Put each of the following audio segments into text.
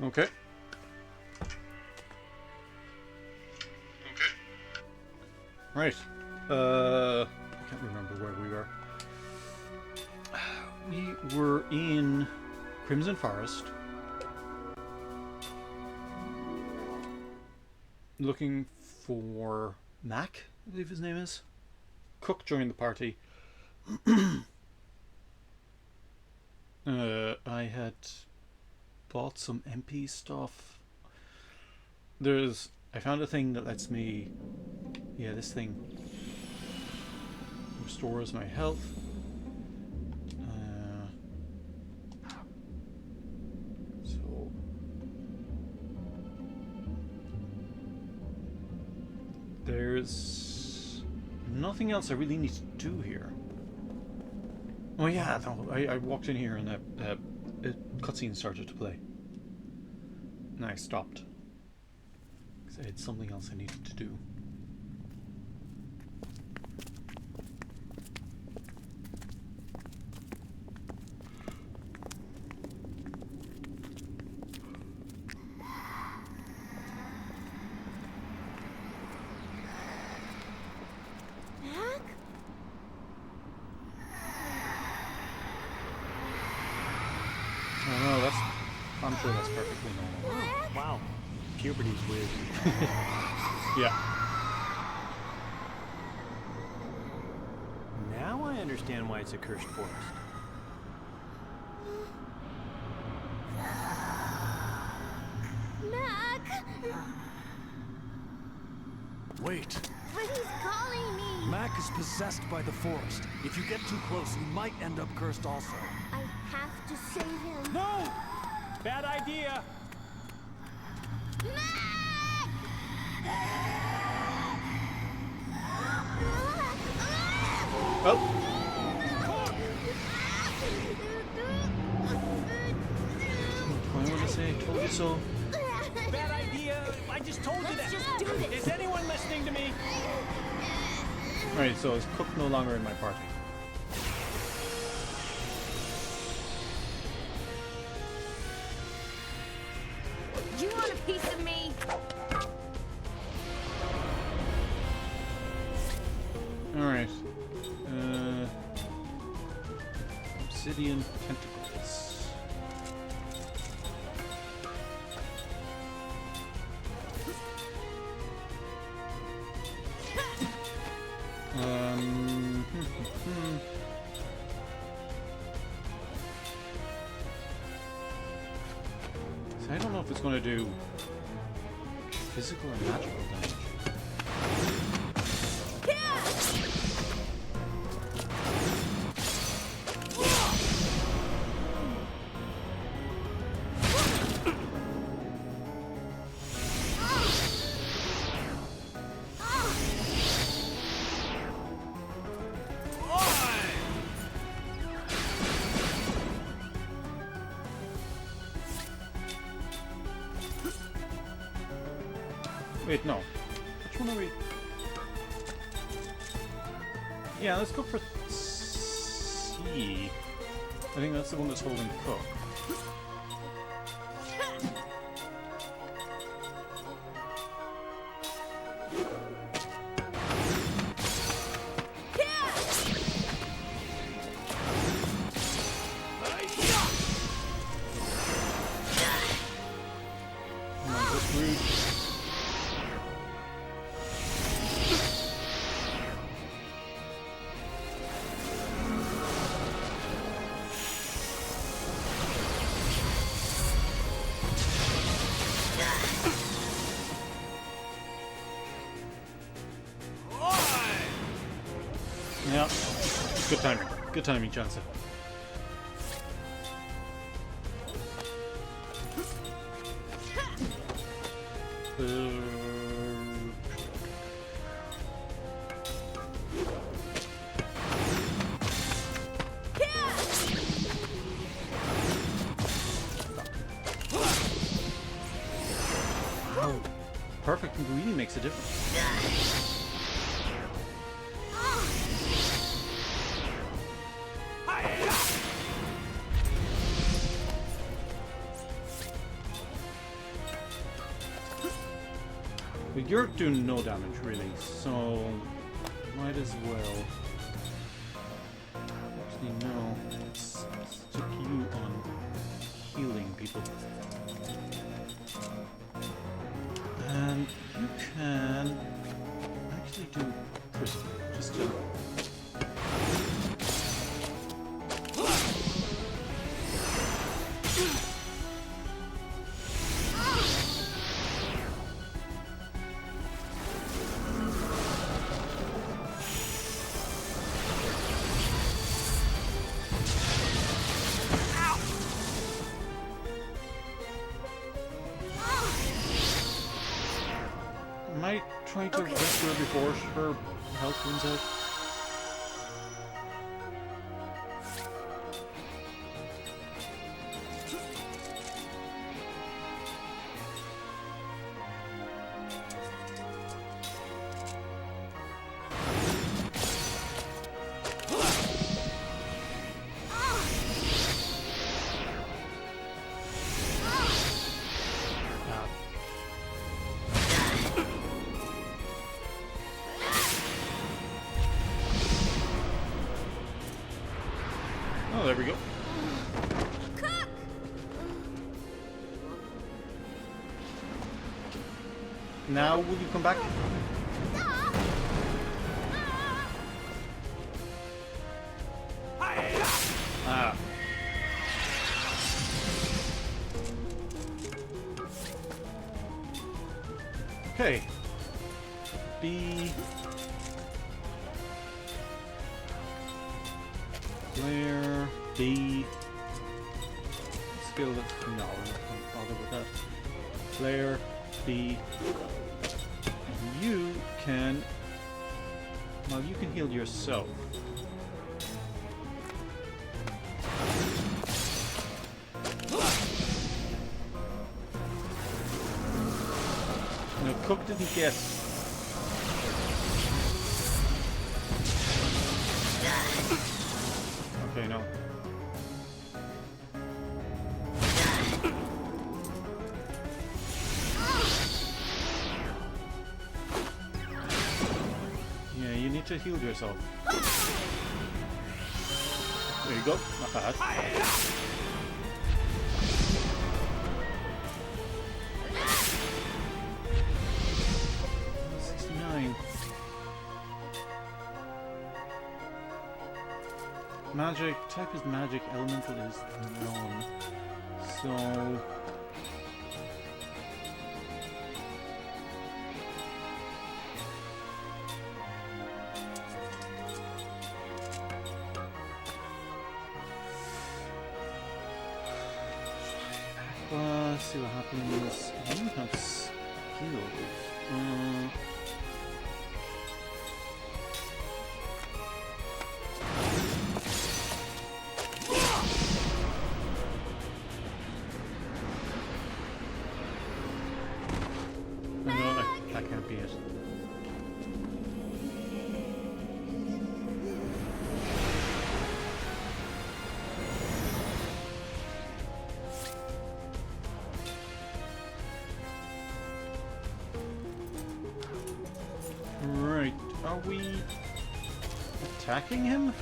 Okay. Right. I can't remember where we were. We were in Crimson Forest, looking for Mac, I believe his name is. Cook joined the party. I had bought some MP stuff. I found a thing that lets me, this thing restores my health. So there's nothing else I really need to do here. Oh yeah, no, I walked in here and a cutscene started to play. And I stopped. Because I had something else I needed to do. I'm sure that's perfectly normal. Wow. Puberty's weird. Yeah. Now I understand why it's a cursed forest. Mac! Wait. But he's calling me! Mac is possessed by the forest. If you get too close, you might end up cursed also. I have to save him. No! Bad idea! Mac! Oh! What do I want to say? I told you so. Bad idea! I just told you that! Just do this! Is anyone listening to me? Right, so is Cook no longer in my party? You want a piece of me? Alright. Obsidian tentacles. So I don't know if it's going to do physical or magical damage. Wait, no. Which one are we? Yeah, let's go for C. I think that's the one that's holding Cook. Come on, this route. Yeah. Good timing. Good timing, Johnson. Wow. Perfect really makes a difference. You're doing no damage, really, so might as well. Actually, no. Let's stick you on healing people. And you can actually do prison, just to... Am I trying to rescue her before her health runs out? Oh, there we go. Cook! Now, will you come back? Stop! Ah. Okay. B. Flare. B. Skill that. No, I'm not going to bother with that. Flare. B. And you can. Well, you can heal yourself. No, Cook didn't guess. Okay, no. Yeah, you need to heal yourself. There you go. Not bad. 69. Magic. Type is magic. Elemental is none. So... see what happens. You have skills. No, that can't be it. Right, are we attacking him?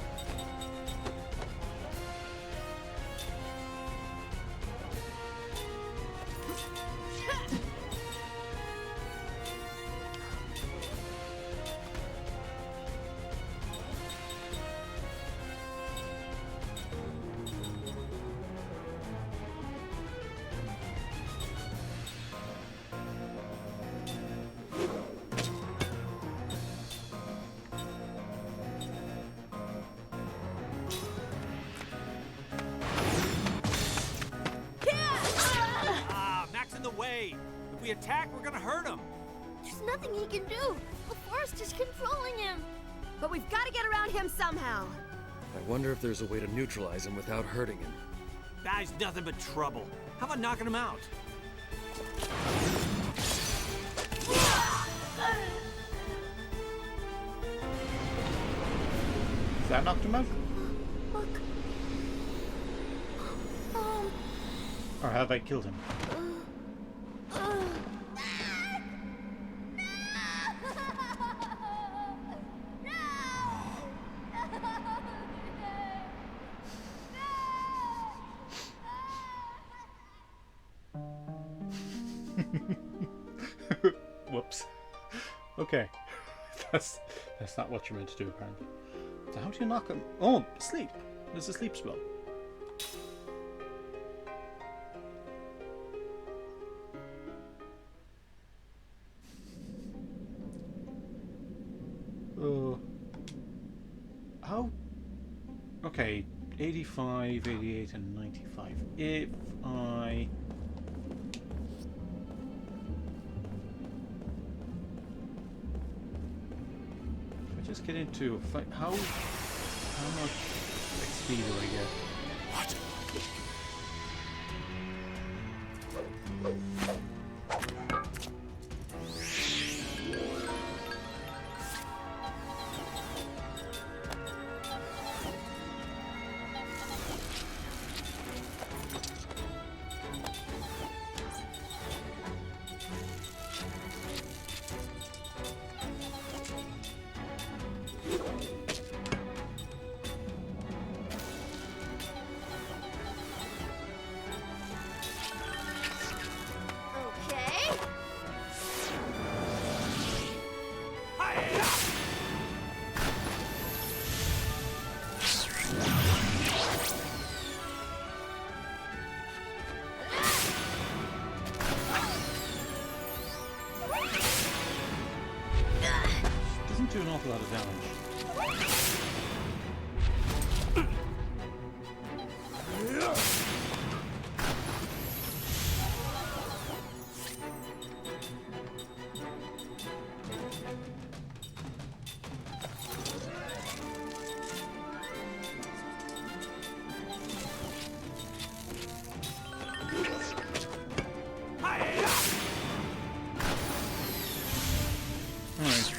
Mac's in the way. If we attack, we're gonna hurt him. There's nothing he can do. The forest is controlling him. But we've got to get around him somehow. I wonder if there's a way to neutralize him without hurting him. Guy's nothing but trouble. How about knocking him out? Is that knocked him out? Look. Or have I killed him? Whoops. Okay. That's not what you're meant to do, apparently. So how do you knock him? Oh, sleep. There's a sleep spell. How? Okay, 85, 88, and 95. If I just get into a fight, how much XP do I get? What? Okay. Doesn't do an awful lot of damage. Alright.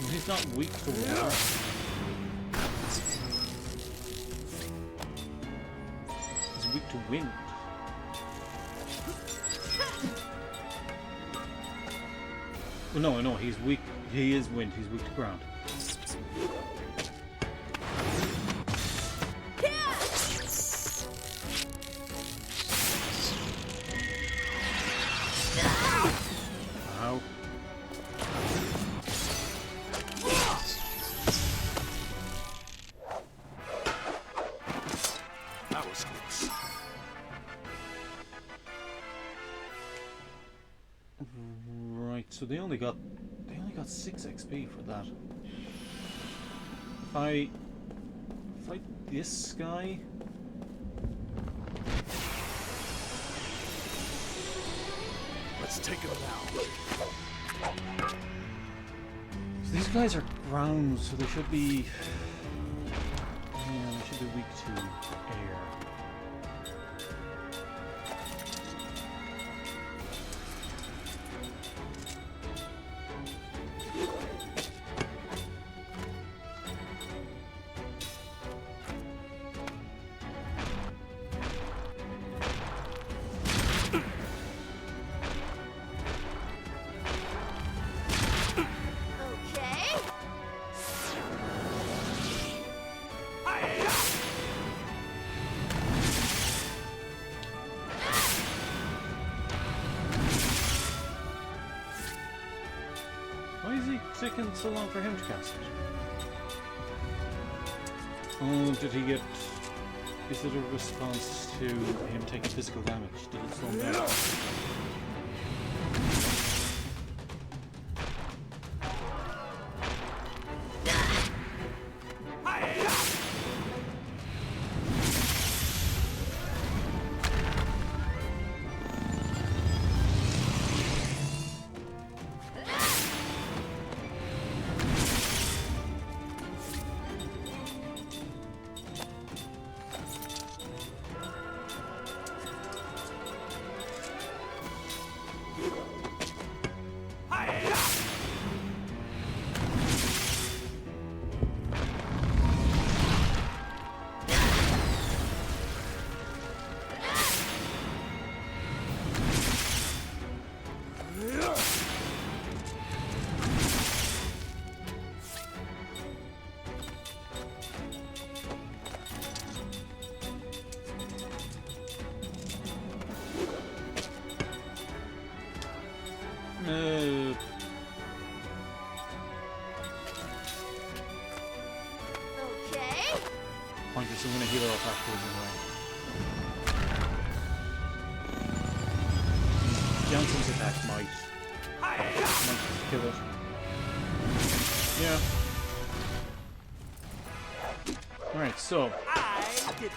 Well, he's not weak to water. He's weak to wind. Oh, no, he's weak. He is wind. He's weak to ground. Ow. That was close. Right, so they only got 6 XP for that. If I fight this guy, Let's take him now. so these guys are ground, so they should be. Yeah, they should be weak to air. Okay. Why is he taking so long for him to cast it? Oh, did he get... Is it a response to him taking physical damage? Did it slow him down? Uh, Okay. Pointless, I'm gonna heal off afterwards anyway. Jansen's attack might kill it. Yeah. Alright, so I did it.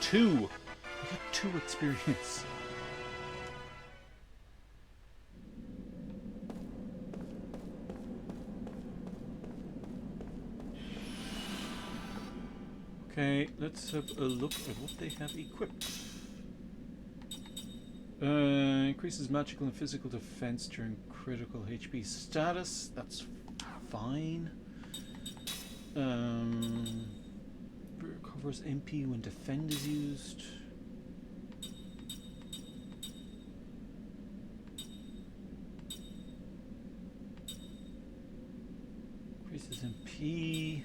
2. I got 2 experience. Okay, let's have a look at what they have equipped. Increases magical and physical defense during critical HP status. That's fine. Recovers MP when defend is used. Increases MP.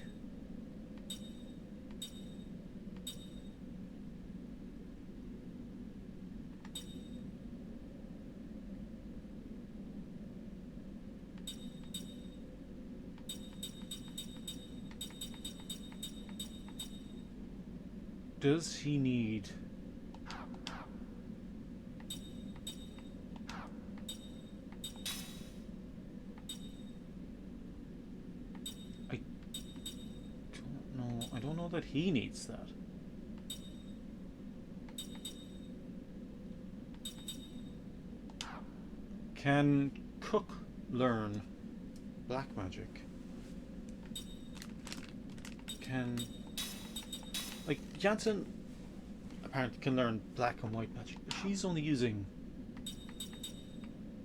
Does he need... I don't know that he needs that. Can Cook learn black magic? Can... Like, Jansen apparently can learn black and white magic, but she's only using...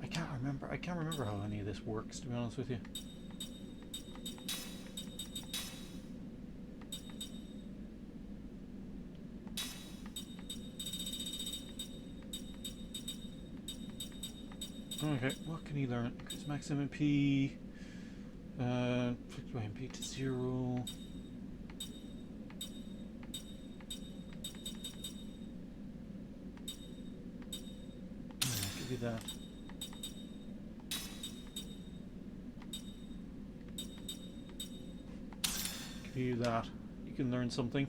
I can't remember how any of this works, to be honest with you. Okay, what can he learn? Increase max MP. Flick by MP to 0. I'll give you that. Give you that. You can learn something.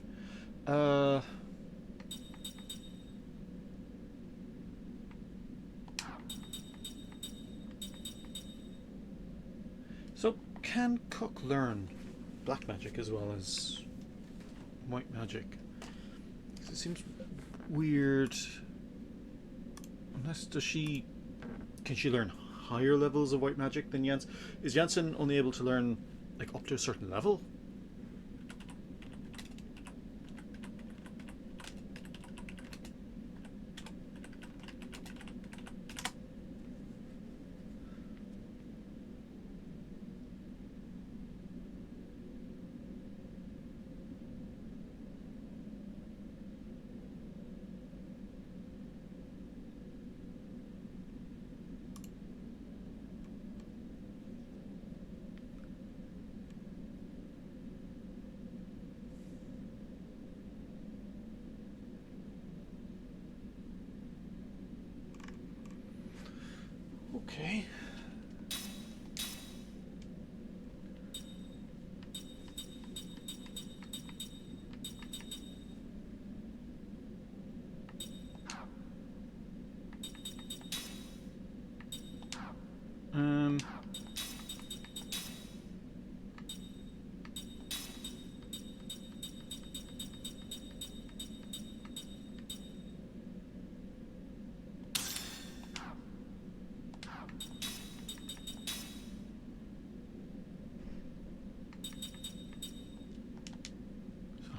So, can Cook learn black magic as well as white magic? It seems weird. Unless can she learn higher levels of white magic than Jansen? Is Jansen only able to learn like up to a certain level? Okay.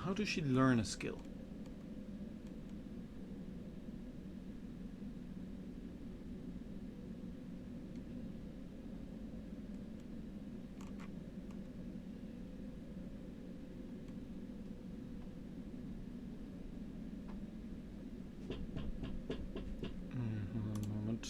How does she learn a skill? Hold on a moment.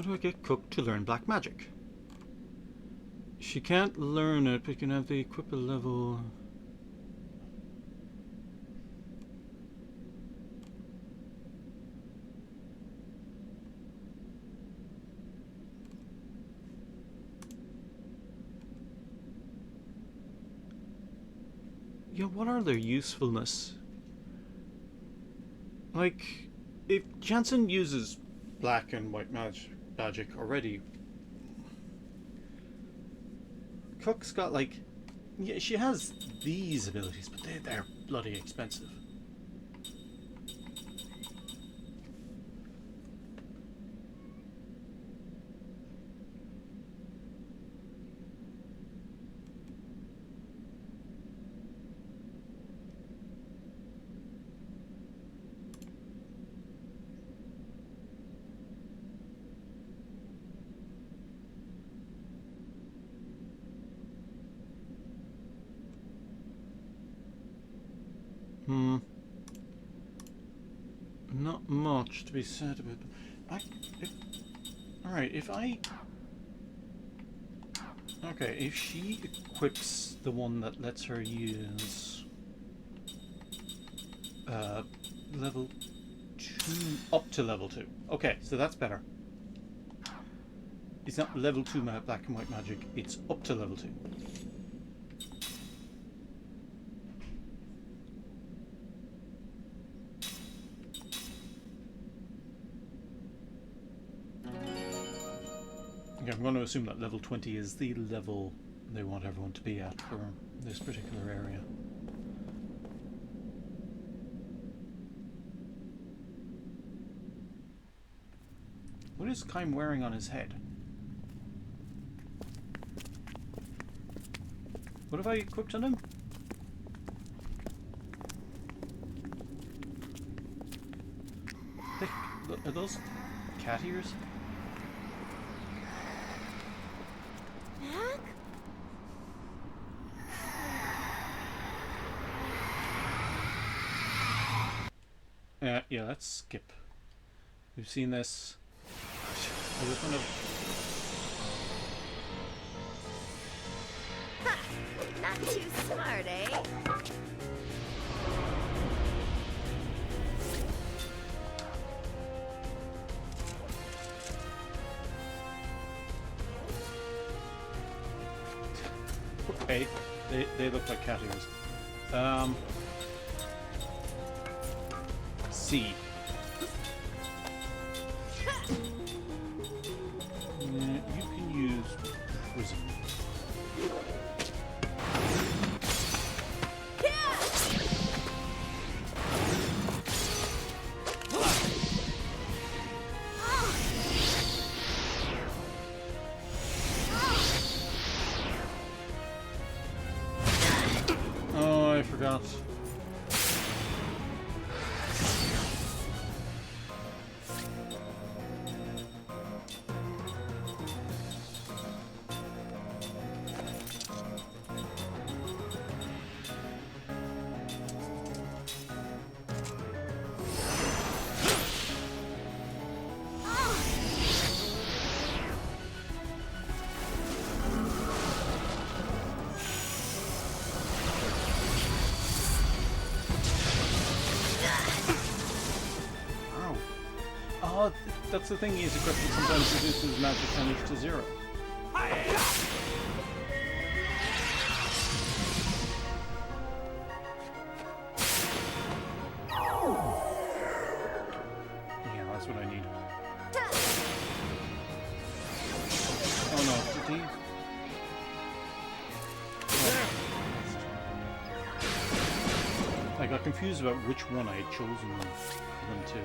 do I get Cook to learn black magic? She can't learn it, but you can have the equip a level. Yeah, what are their usefulness? Like, if Jansen uses black and white magic already, Cook's got like, yeah, she has these abilities, but they're bloody expensive. Not much to be said about them. Alright, okay, if she equips the one that lets her use level 2 up to level 2. Okay, so that's better. It's not level 2 black and white magic, it's up to level 2. I'm going to assume that level 20 is the level they want everyone to be at for this particular area. What is Kaim wearing on his head? What have I equipped on him? Are those cat ears? Yeah, let's skip. We've seen this. I was gonna... Not too smart, eh? Okay, they look like cat ears. C. You can use prism. Oh, I forgot. That's the thing, he's equipped that sometimes reduces magic damage to 0. Yeah, that's what I need. Oh no, did he? Oh. I got confused about which one I had chosen them to...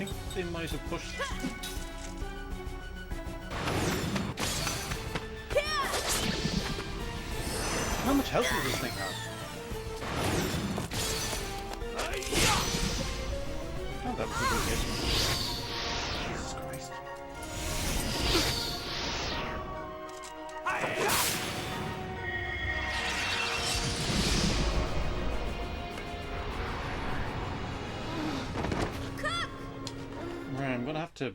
think they might have pushed. How much health does this thing have? Oh, that was a good hit. Jesus Christ. Right, I'm gonna have to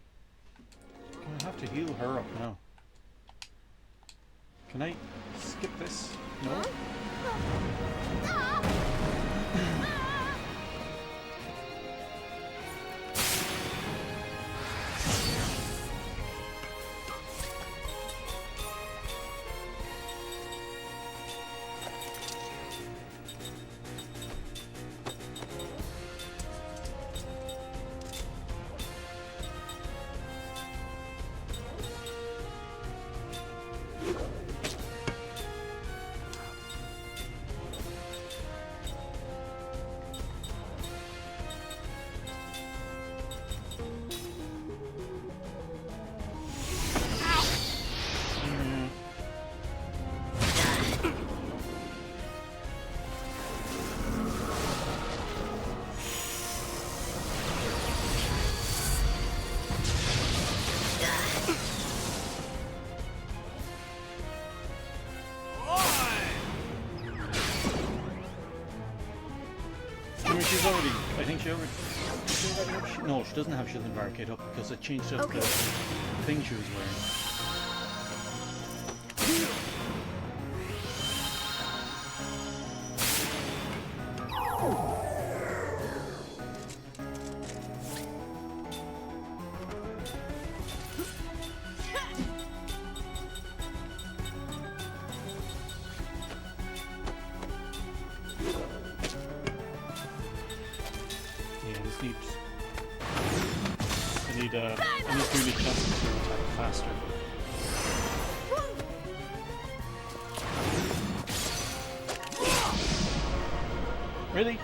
heal her up now. Can I skip this? No? She's already, I think she already have, no, she doesn't have shielding barricade up because it changed up the thing she was wearing. I need really chances to attack faster. Really?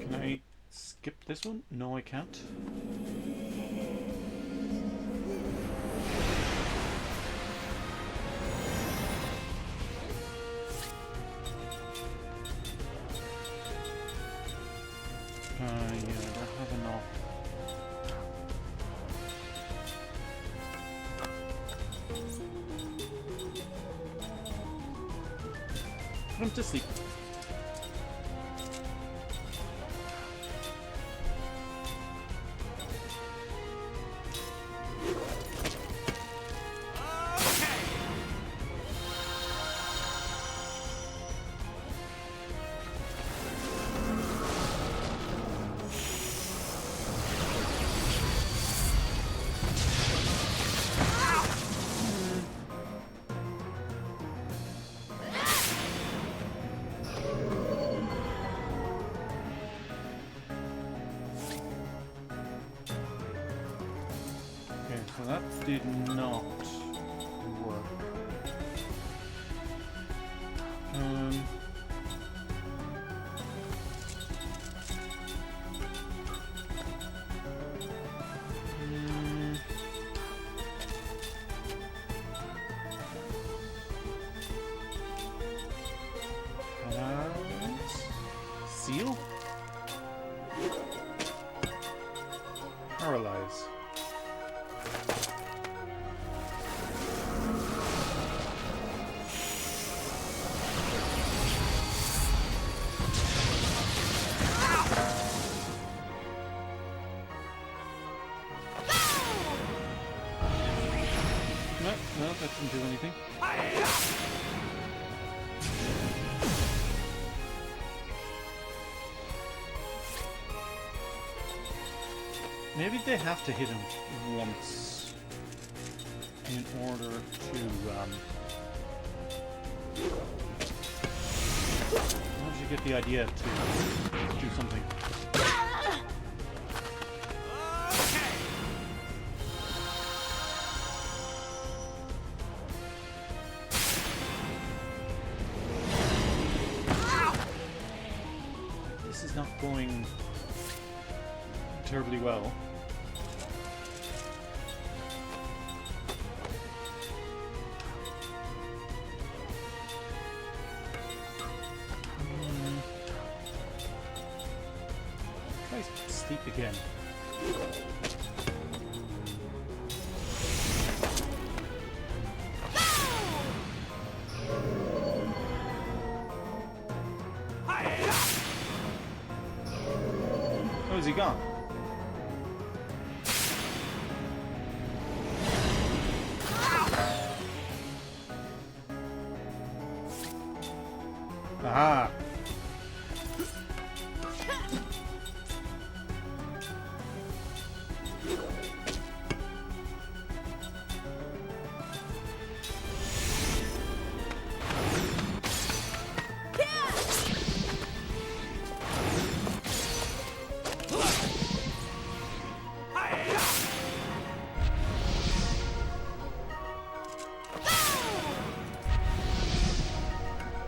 Okay. Skip this one? No, I can't. Yeah, I don't have enough. Put him to sleep. So that did not work. Seal? Paralyze. No, that didn't do anything. Maybe they have to hit him once in order to, how did you get the idea to do something? This is not going terribly well. Try sleep again. Oh, is he gone? Aha!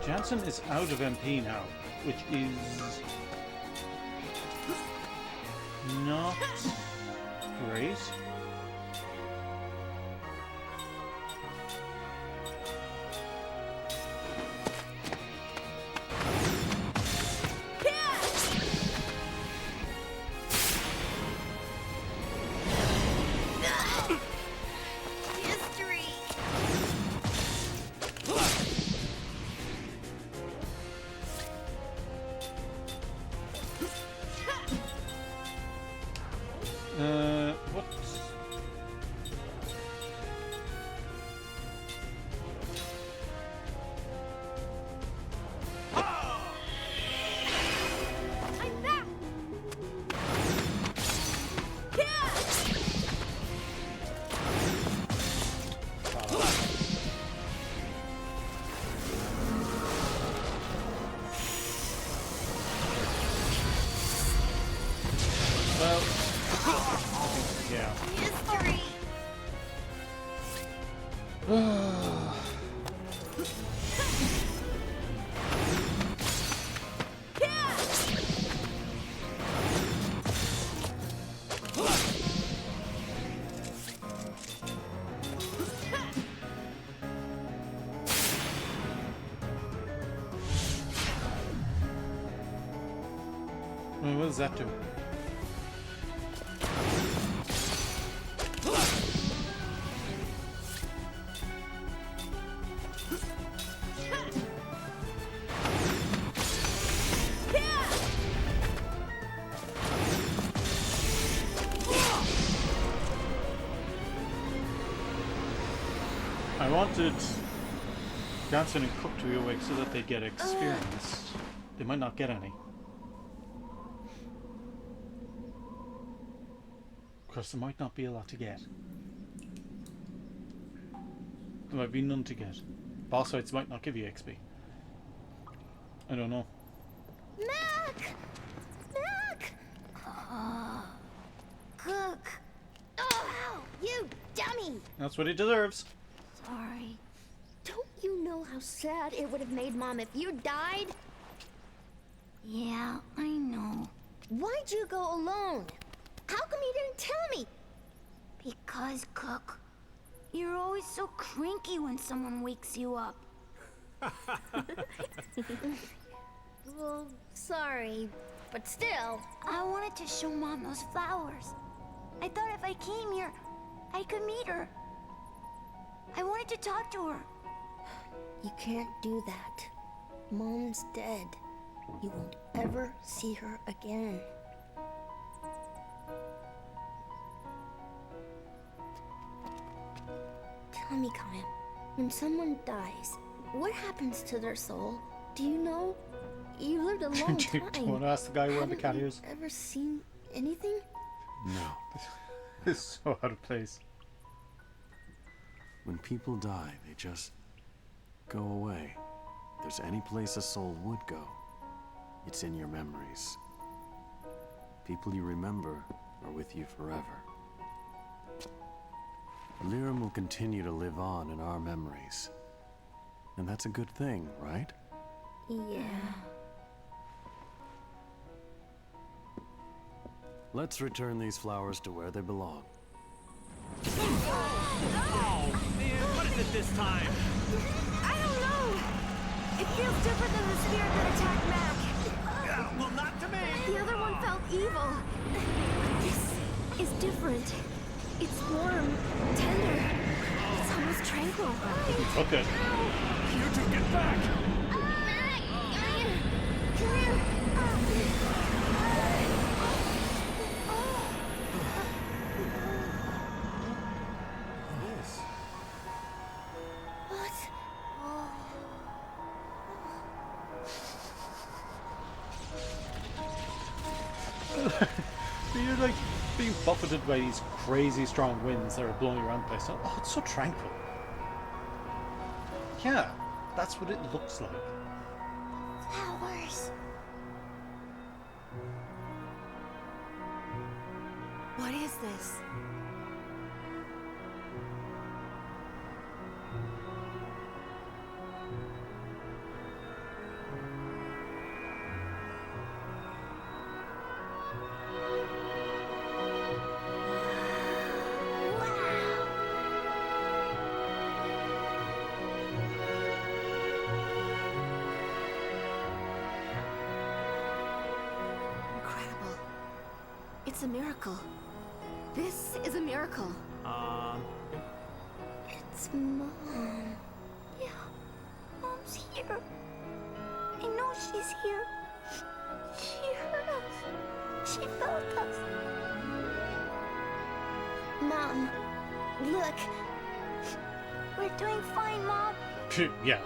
Jansen is out of MP now, which is not great. History. What? I'm back. Well, yeah. History. What does that do? I wanted Jansen and Cook to be awake so that they get experience. They might not get any. Of course, there might not be a lot to get. There might be none to get. Boss fights might not give you XP. I don't know. Mac! Mac! Cook! Oh, you dummy! That's what he deserves. Sorry. Don't you know how sad it would have made Mom if you died? Yeah, I know. Why'd you go alone? How come you didn't tell me? Because, Cook, you're always so cranky when someone wakes you up. Well, sorry, but still. I wanted to show Mom those flowers. I thought if I came here, I could meet her. I wanted to talk to her. You can't do that. Mom's dead. You won't ever see her again. Tell me, Kyle, when someone dies, what happens to their soul? Do you know? You lived a long Do you time. want to ask the guy wearing the cat Haven't you ears? ever seen anything? No. It's so out of place. When people die, they just go away. If there's any place a soul would go, it's in your memories. People you remember are with you forever. Lyrum will continue to live on in our memories. And that's a good thing, right? Yeah. Let's return these flowers to where they belong. Oh, man, what is it this time? I don't know. It feels different than the spirit that attacked Mac. Well, not to me. The other one felt evil. This is different. It's warm, tender. It's almost tranquil. Okay. You two get back! Mac, come here. What? You're like being buffeted by these crazy strong winds that are blowing you around the place. Oh, it's so tranquil. Yeah, that's what it looks like. Flowers. What is this? Incredible. It's a miracle. This is a miracle. It's Mom. Yeah, Mom's here. I know she's here. She heard us. She felt us. Mom, look. We're doing fine, Mom. Yeah,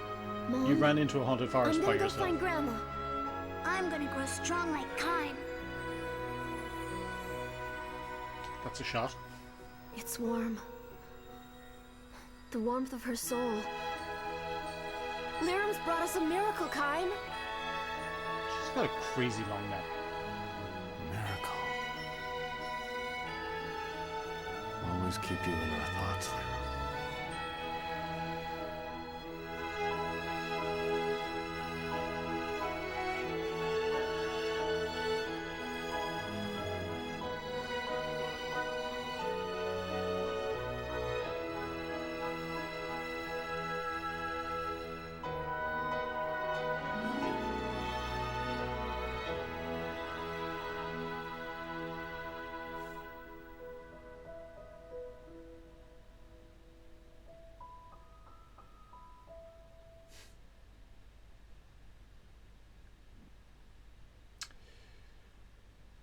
Mom, you ran into a haunted I'm forest by gonna go yourself. find Grandma. I'm gonna grow strong like Kine. That's a shot. It's warm. The warmth of her soul. Lyrum's brought us a miracle, Kine. She's got a crazy long neck. Miracle. Always keep you in our thoughts, Lyra.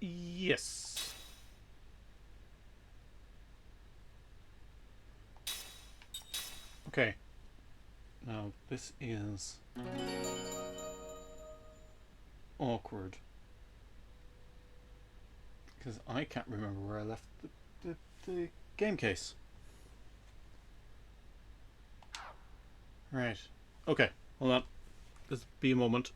Yes. Okay. Now, this is awkward. Because I can't remember where I left the game case. Right. Okay, hold on. Just be a moment.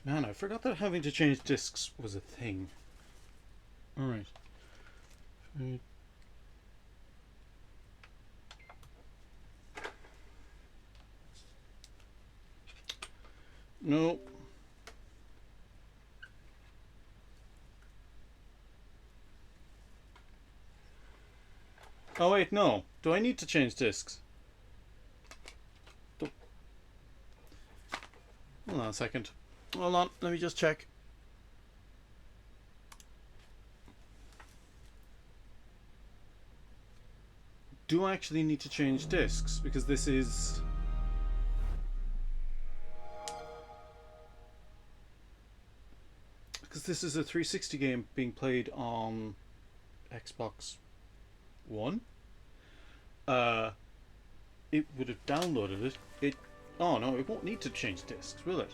Man, I forgot that having to change discs was a thing. Alright. No. Oh wait, no. Do I need to change discs? Hold on a second. Hold on, let me just check. Do I actually need to change discs? Because this is... Because this is a 360 game being played on Xbox One. It would have downloaded it. Oh no, it won't need to change discs, will it?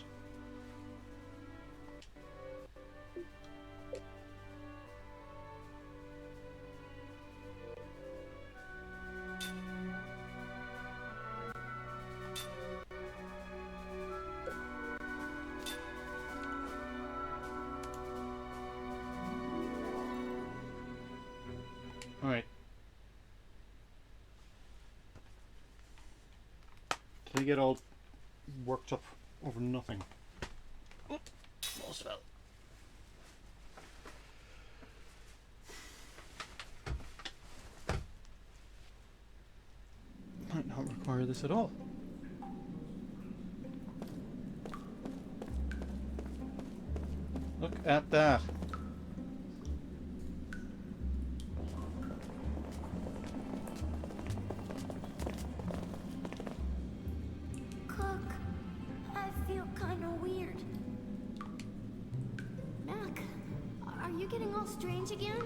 Alright. Did I get all worked up over nothing? Oop, almost fell. Might not require this at all. Look at that. Cook, I feel kind of weird. Mac, are you getting all strange again?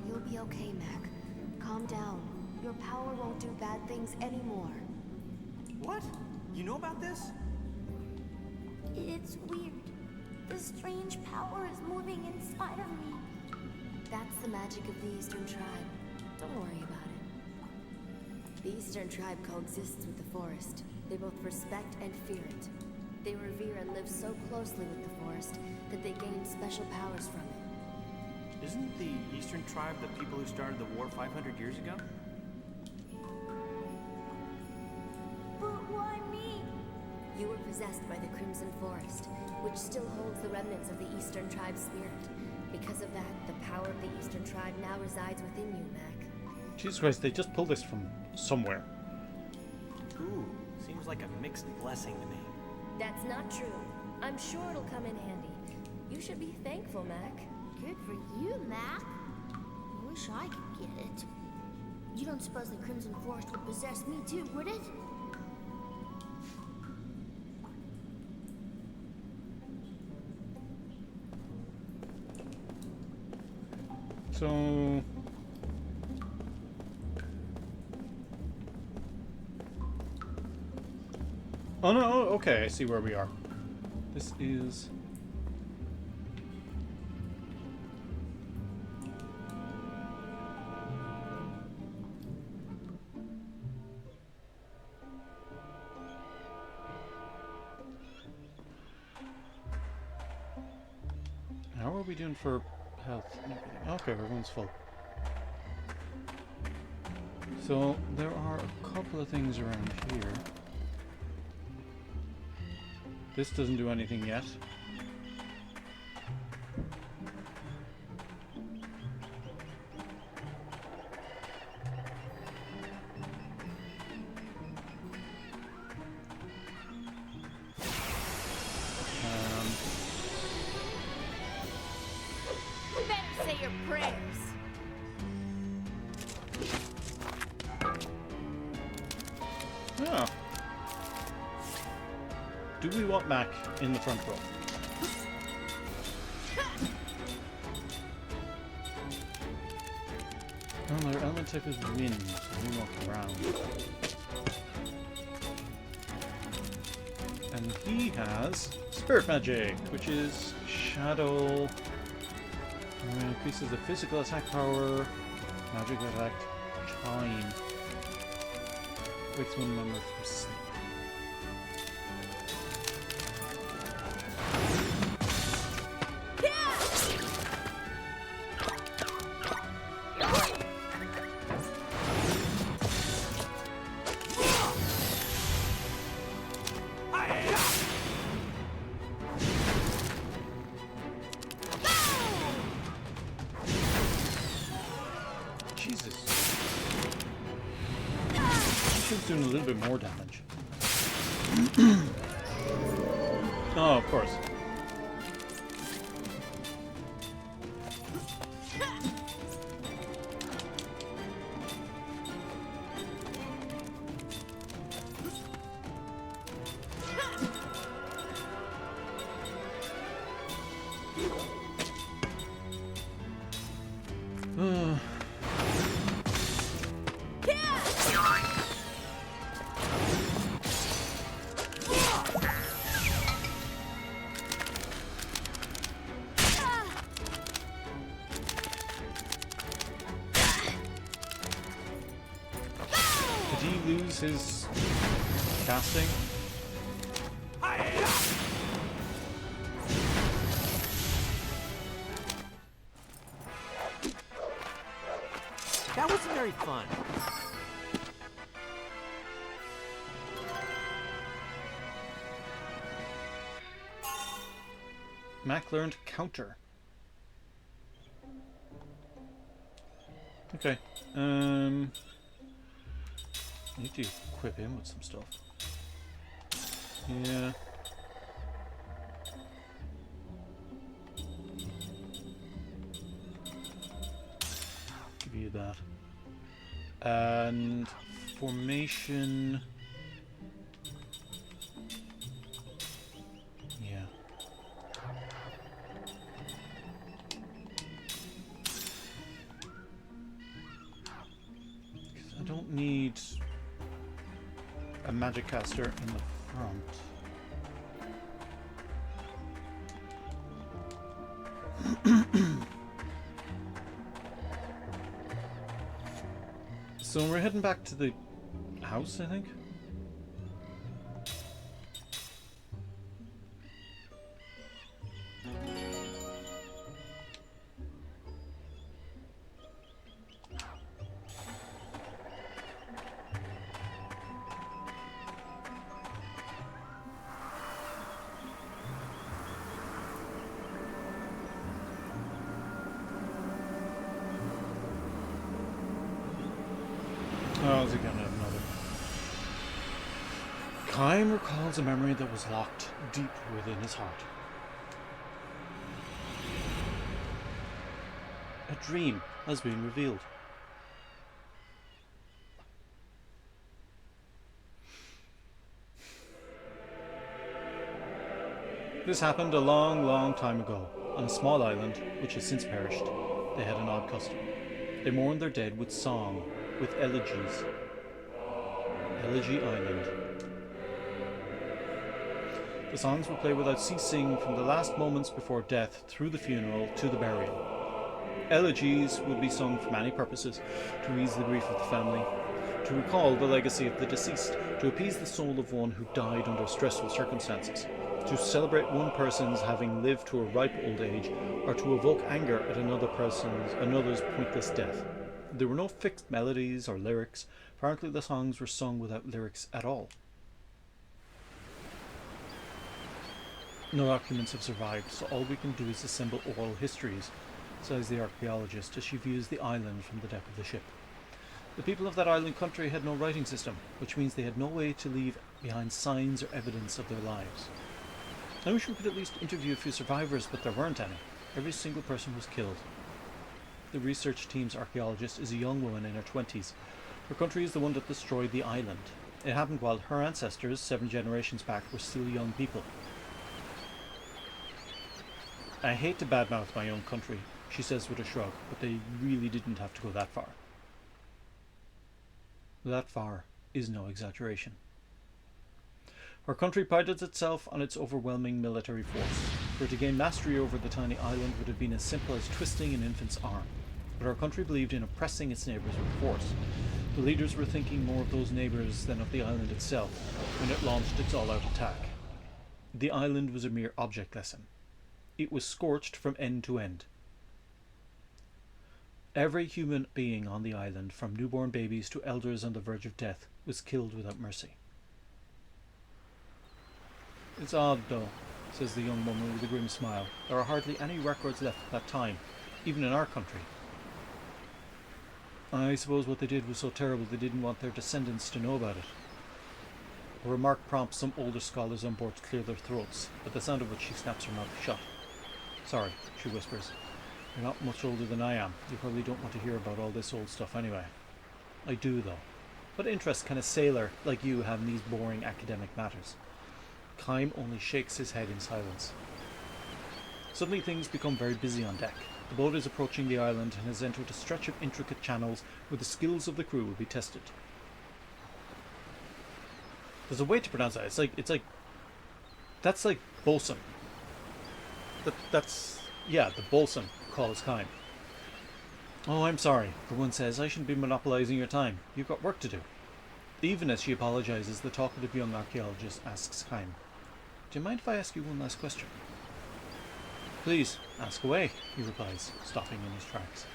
You'll be okay, Mac. Calm down. Your power won't do bad things anymore. What? You know about this? It's weird. This strange power is moving inside of me. That's the magic of the Eastern Tribe. Don't worry about it. The Eastern Tribe coexists with the forest. They both respect and fear it. They revere and live so closely with the forest that they gain special powers from it. Isn't the Eastern Tribe the people who started the war 500 years ago? But why me? You were possessed by the Crimson Forest, which still holds the remnants of the Eastern Tribe's spirit. Because of that, the power of the Eastern Tribe now resides within you, Mac. Jesus Christ, they just pulled this from somewhere. Ooh, seems like a mixed blessing to me. That's not true. I'm sure it'll come in handy. You should be thankful, Mac. Good for you, Mac. I wish I could get it. You don't suppose the Crimson Forest would possess me too, would it? So... Oh no, okay, I see where we are. This is... How are we doing for health and everything? Okay, everyone's full. So, there are a couple of things around here. This doesn't do anything yet. Better say your prayers. Yeah. Do we want Mac in the front row? Oh, their element type is wind, so we walk around. And he has spirit magic, which is shadow. Increases the physical attack power, magic attack, time. Wakes one member from sleep. it was doing a little bit more damage. Oh, of course. Did he lose his casting? That wasn't very fun. Mac learned counter. Okay. I need to equip him with some stuff. Yeah. Give you that. And formation. Yeah. I don't need a magic caster in the front. So we're heading back to the house, I think. Oh, is he gonna have another? Kime recalls a memory that was locked deep within his heart. A dream has been revealed. This happened a long, long time ago, on a small island which has since perished. They had an odd custom. They mourned their dead with song, with elegies. Elegy Island. The songs would play without ceasing from the last moments before death through the funeral to the burial. Elegies would be sung for many purposes: to ease the grief of the family, to recall the legacy of the deceased, to appease the soul of one who died under stressful circumstances, to celebrate one person's having lived to a ripe old age, or to evoke anger at another's pointless death. There were no fixed melodies or lyrics. Apparently the songs were sung without lyrics at all. No documents have survived, so all we can do is assemble oral histories, says the archaeologist as she views the island from the deck of the ship. The people of that island country had no writing system, which means they had no way to leave behind signs or evidence of their lives. I wish we could at least interview a few survivors, but there weren't any. Every single person was killed. The research team's archaeologist is a young woman in her 20s. Her country is the one that destroyed the island. It happened while her ancestors, 7 generations back, were still young people. I hate to badmouth my own country, she says with a shrug, but they really didn't have to go that far. That far is no exaggeration. Her country prided itself on its overwhelming military force. For to gain mastery over the tiny island would have been as simple as twisting an infant's arm. But our country believed in oppressing its neighbours with force. The leaders were thinking more of those neighbours than of the island itself when it launched its all-out attack. The island was a mere object lesson. It was scorched from end to end. Every human being on the island, from newborn babies to elders on the verge of death, was killed without mercy. It's odd, though, says the young woman with a grim smile. There are hardly any records left at that time, even in our country. I suppose what they did was so terrible they didn't want their descendants to know about it. A remark prompts some older scholars on board to clear their throats, at the sound of which she snaps her mouth shut. Sorry, she whispers. You're not much older than I am. You probably don't want to hear about all this old stuff anyway. I do, though. What interest can a sailor like you have in these boring academic matters? Kime only shakes his head in silence. Suddenly things become very busy on deck. The boat is approaching the island and has entered a stretch of intricate channels where the skills of the crew will be tested. There's a way to pronounce that. That's like bosun. Yeah, the bosun calls Kime. Oh, I'm sorry, the one says. I shouldn't be monopolizing your time. You've got work to do. Even as she apologizes, the talkative young archaeologist asks Kime, do you mind if I ask you one last question? Please, ask away, he replies, stopping in his tracks.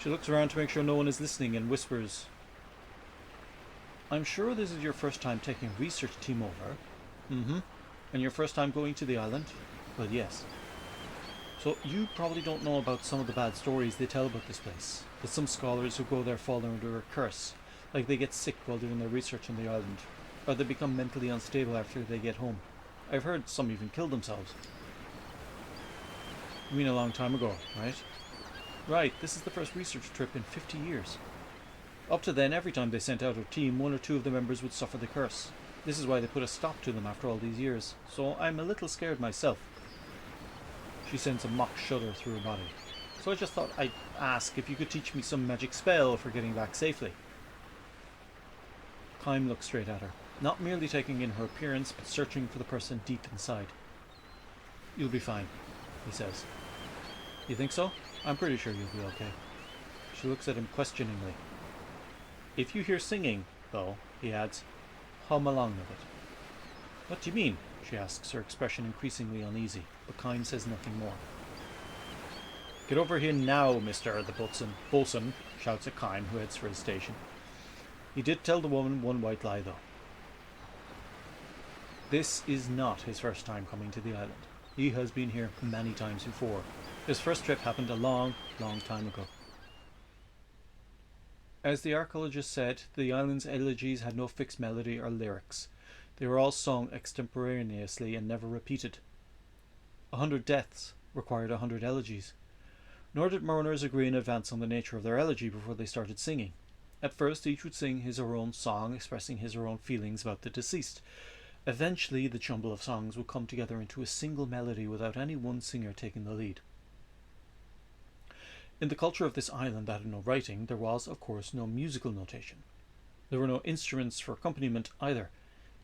She looks around to make sure no one is listening and whispers, I'm sure this is your first time taking a research team over. Mm-hmm. And your first time going to the island? Well, yes. So you probably don't know about some of the bad stories they tell about this place. That some scholars who go there fall under a curse, like they get sick while doing their research on the island, or they become mentally unstable after they get home. I've heard some even kill themselves. You mean a long time ago, right? Right, this is the first research trip in 50 years. Up to then, every time they sent out a team, one or two of the members would suffer the curse. This is why they put a stop to them after all these years, so I'm a little scared myself. She sends a mock shudder through her body. So I just thought I'd ask if you could teach me some magic spell for getting back safely. Kime looks straight at her, not merely taking in her appearance, but searching for the person deep inside. You'll be fine, he says. You think so? I'm pretty sure you'll be okay. She looks at him questioningly. If you hear singing, though, he adds, hum along with it. What do you mean? She asks, her expression increasingly uneasy, but Kime says nothing more. Get over here now, mister, the bosun shouts at Kime, who heads for his station. He did tell the woman one white lie, though. This is not his first time coming to the island. He has been here many times before. His first trip happened a long, long time ago. As the archaeologist said, the island's elegies had no fixed melody or lyrics. They were all sung extemporaneously and never repeated. 100 deaths required 100 elegies. Nor did mourners agree in advance on the nature of their elegy before they started singing. At first, each would sing his or her own song, expressing his or her own feelings about the deceased. Eventually, the jumble of songs would come together into a single melody without any one singer taking the lead. In the culture of this island that had no writing, there was, of course, no musical notation. There were no instruments for accompaniment either.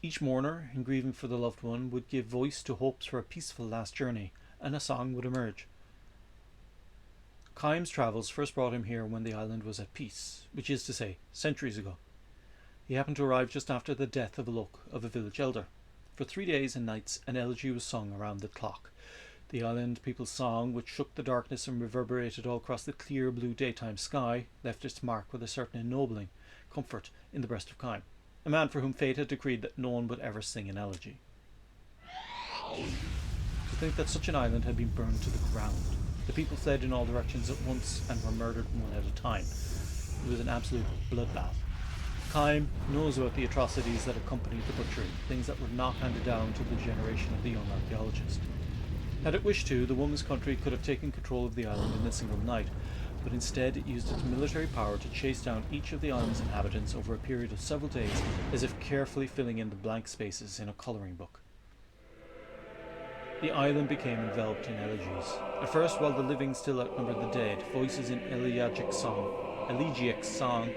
Each mourner, in grieving for the loved one, would give voice to hopes for a peaceful last journey, and a song would emerge. Kime's travels first brought him here when the island was at peace, which is to say, centuries ago. He happened to arrive just after the death of a village elder. For 3 days and nights an elegy was sung around the clock. The island people's song, which shook the darkness and reverberated all across the clear blue daytime sky, left its mark with a certain ennobling comfort in the breast of Kime, a man for whom fate had decreed that no one would ever sing an elegy. To think that such an island had been burned to the ground. The people fled in all directions at once and were murdered one at a time. It was an absolute bloodbath. Kime knows about the atrocities that accompanied the butchery, things that were not handed down to the generation of the young archaeologist. Had it wished to, the woman's country could have taken control of the island in a single night, but instead it used its military power to chase down each of the island's inhabitants over a period of several days, as if carefully filling in the blank spaces in a colouring book. The island became enveloped in elegies. At first, while the living still outnumbered the dead, voices in elegiac song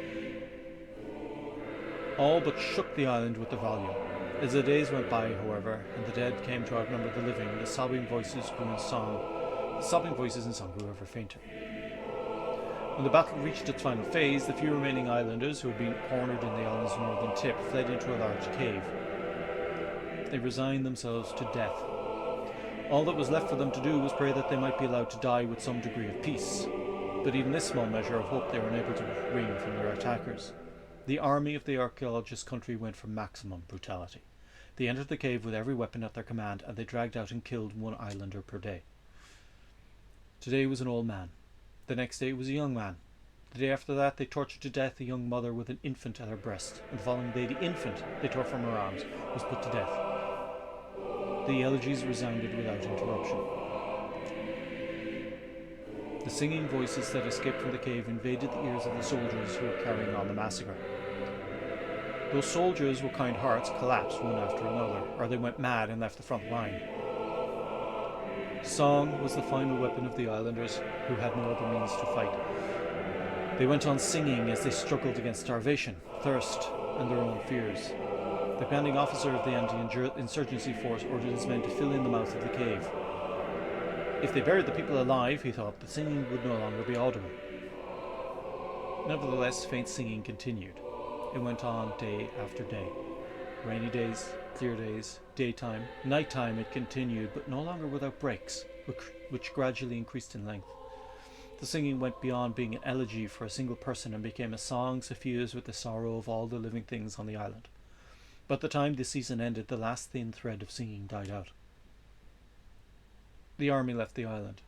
all but shook the island with their volume. As the days went by, however, and the dead came to outnumber the living, the sobbing voices in song grew ever fainter. When the battle reached its final phase, the few remaining islanders who had been cornered in the island's northern tip fled into a large cave. They resigned themselves to death. All that was left for them to do was pray that they might be allowed to die with some degree of peace. But even this small measure of hope they were unable to wring from their attackers. The army of the archaeologist's country went for maximum brutality. They entered the cave with every weapon at their command, and they dragged out and killed one islander per day. Today was an old man. The next day was a young man. The day after that, they tortured to death a young mother with an infant at her breast, and the following day, the infant they tore from her arms was put to death. The elegies resounded without interruption. The singing voices that escaped from the cave invaded the ears of the soldiers who were carrying on the massacre. Those soldiers with kind hearts collapsed one after another, or they went mad and left the front line. Song was the final weapon of the islanders, who had no other means to fight. They went on singing as they struggled against starvation, thirst, and their own fears. The commanding officer of the anti-insurgency force ordered his men to fill in the mouth of the cave. If they buried the people alive, he thought, the singing would no longer be audible. Nevertheless, faint singing continued. It went on day after day. Rainy days, clear days, daytime, nighttime it continued, but no longer without breaks, which gradually increased in length. The singing went beyond being an elegy for a single person and became a song suffused with the sorrow of all the living things on the island. By the time the season ended, the last thin thread of singing died out. The army left the island.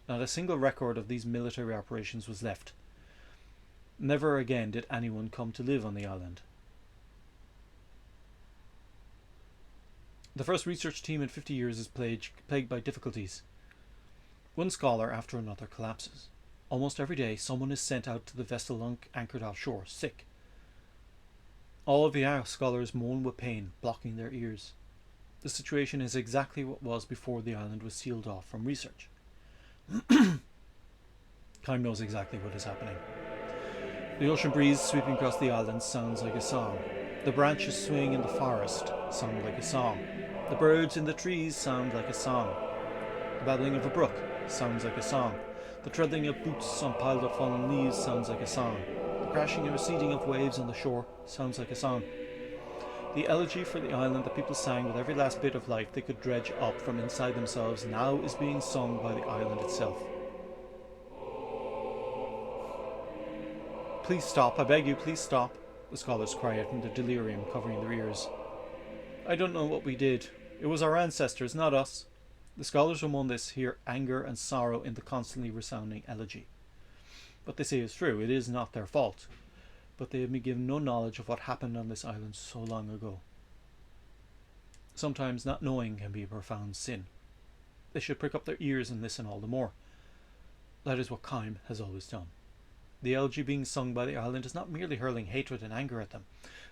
Not a single record of these military operations was left. Never again did anyone come to live on the island. The first research team in 50 years is plagued by difficulties. One scholar after another collapses. Almost every day someone is sent out to the vessel anchored offshore, sick. All of the scholars moan with pain, blocking their ears. The situation is exactly what was before the island was sealed off from research. Kime knows exactly what is happening. The ocean breeze sweeping across the island sounds like a song. The branches swaying in the forest sound like a song. The birds in the trees sound like a song. The babbling of a brook sounds like a song. The treading of boots on piled up fallen leaves sounds like a song. The crashing and receding of waves on the shore sounds like a song. The elegy for the island that people sang with every last bit of life they could dredge up from inside themselves now is being sung by the island itself. Please stop, I beg you, please stop, the scholars cry out in their delirium, covering their ears. I don't know what we did. It was our ancestors, not us. The scholars among this hear anger and sorrow in the constantly resounding elegy. What they say is true, it is not their fault. But they have been given no knowledge of what happened on this island so long ago. Sometimes not knowing can be a profound sin. They should prick up their ears and listen all the more. That is what Kime has always done. The elegy being sung by the island is not merely hurling hatred and anger at them.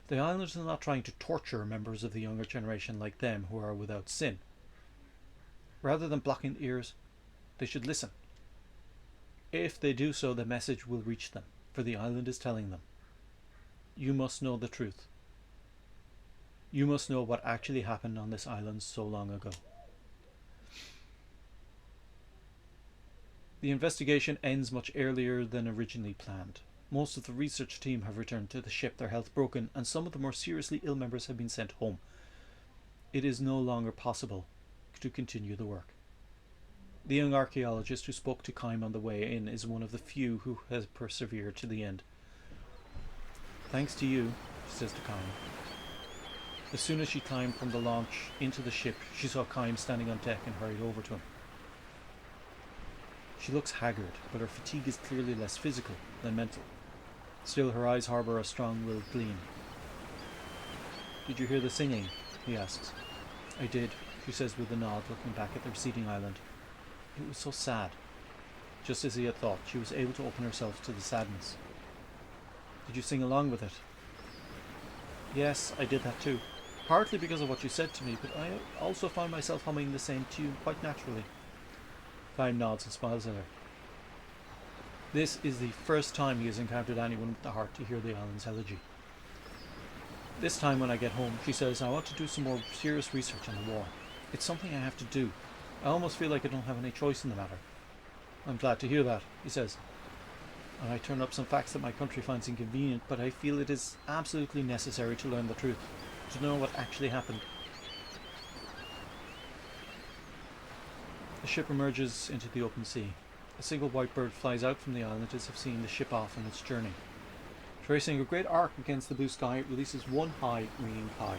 The islanders are not trying to torture members of the younger generation like them who are without sin. Rather than blocking the ears, they should listen. If they do so, the message will reach them, for the island is telling them. You must know the truth. You must know what actually happened on this island so long ago. The investigation ends much earlier than originally planned. Most of the research team have returned to the ship, their health broken, and some of the more seriously ill members have been sent home. It is no longer possible to continue the work. The young archaeologist who spoke to Kime on the way in is one of the few who has persevered to the end. Thanks to you, she says to Kime. As soon as she climbed from the launch into the ship, she saw Kime standing on deck and hurried over to him. She looks haggard, but her fatigue is clearly less physical than mental. Still, her eyes harbour a strong-willed gleam. Did you hear the singing? He asks. I did, she says with a nod, looking back at the receding island. It was so sad. Just as he had thought, she was able to open herself to the sadness. Did you sing along with it? Yes, I did that too. Partly because of what you said to me, but I also found myself humming the same tune quite naturally. Kime nods and smiles at her. This is the first time he has encountered anyone with the heart to hear the island's elegy. This time when I get home, she says, I want to do some more serious research on the war. It's something I have to do. I almost feel like I don't have any choice in the matter. I'm glad to hear that, he says. And I turn up some facts that my country finds inconvenient, but I feel it is absolutely necessary to learn the truth, to know what actually happened. The ship emerges into the open sea. A single white bird flies out from the island as if seeing the ship off on its journey. Tracing a great arc against the blue sky, it releases one high, ringing cry.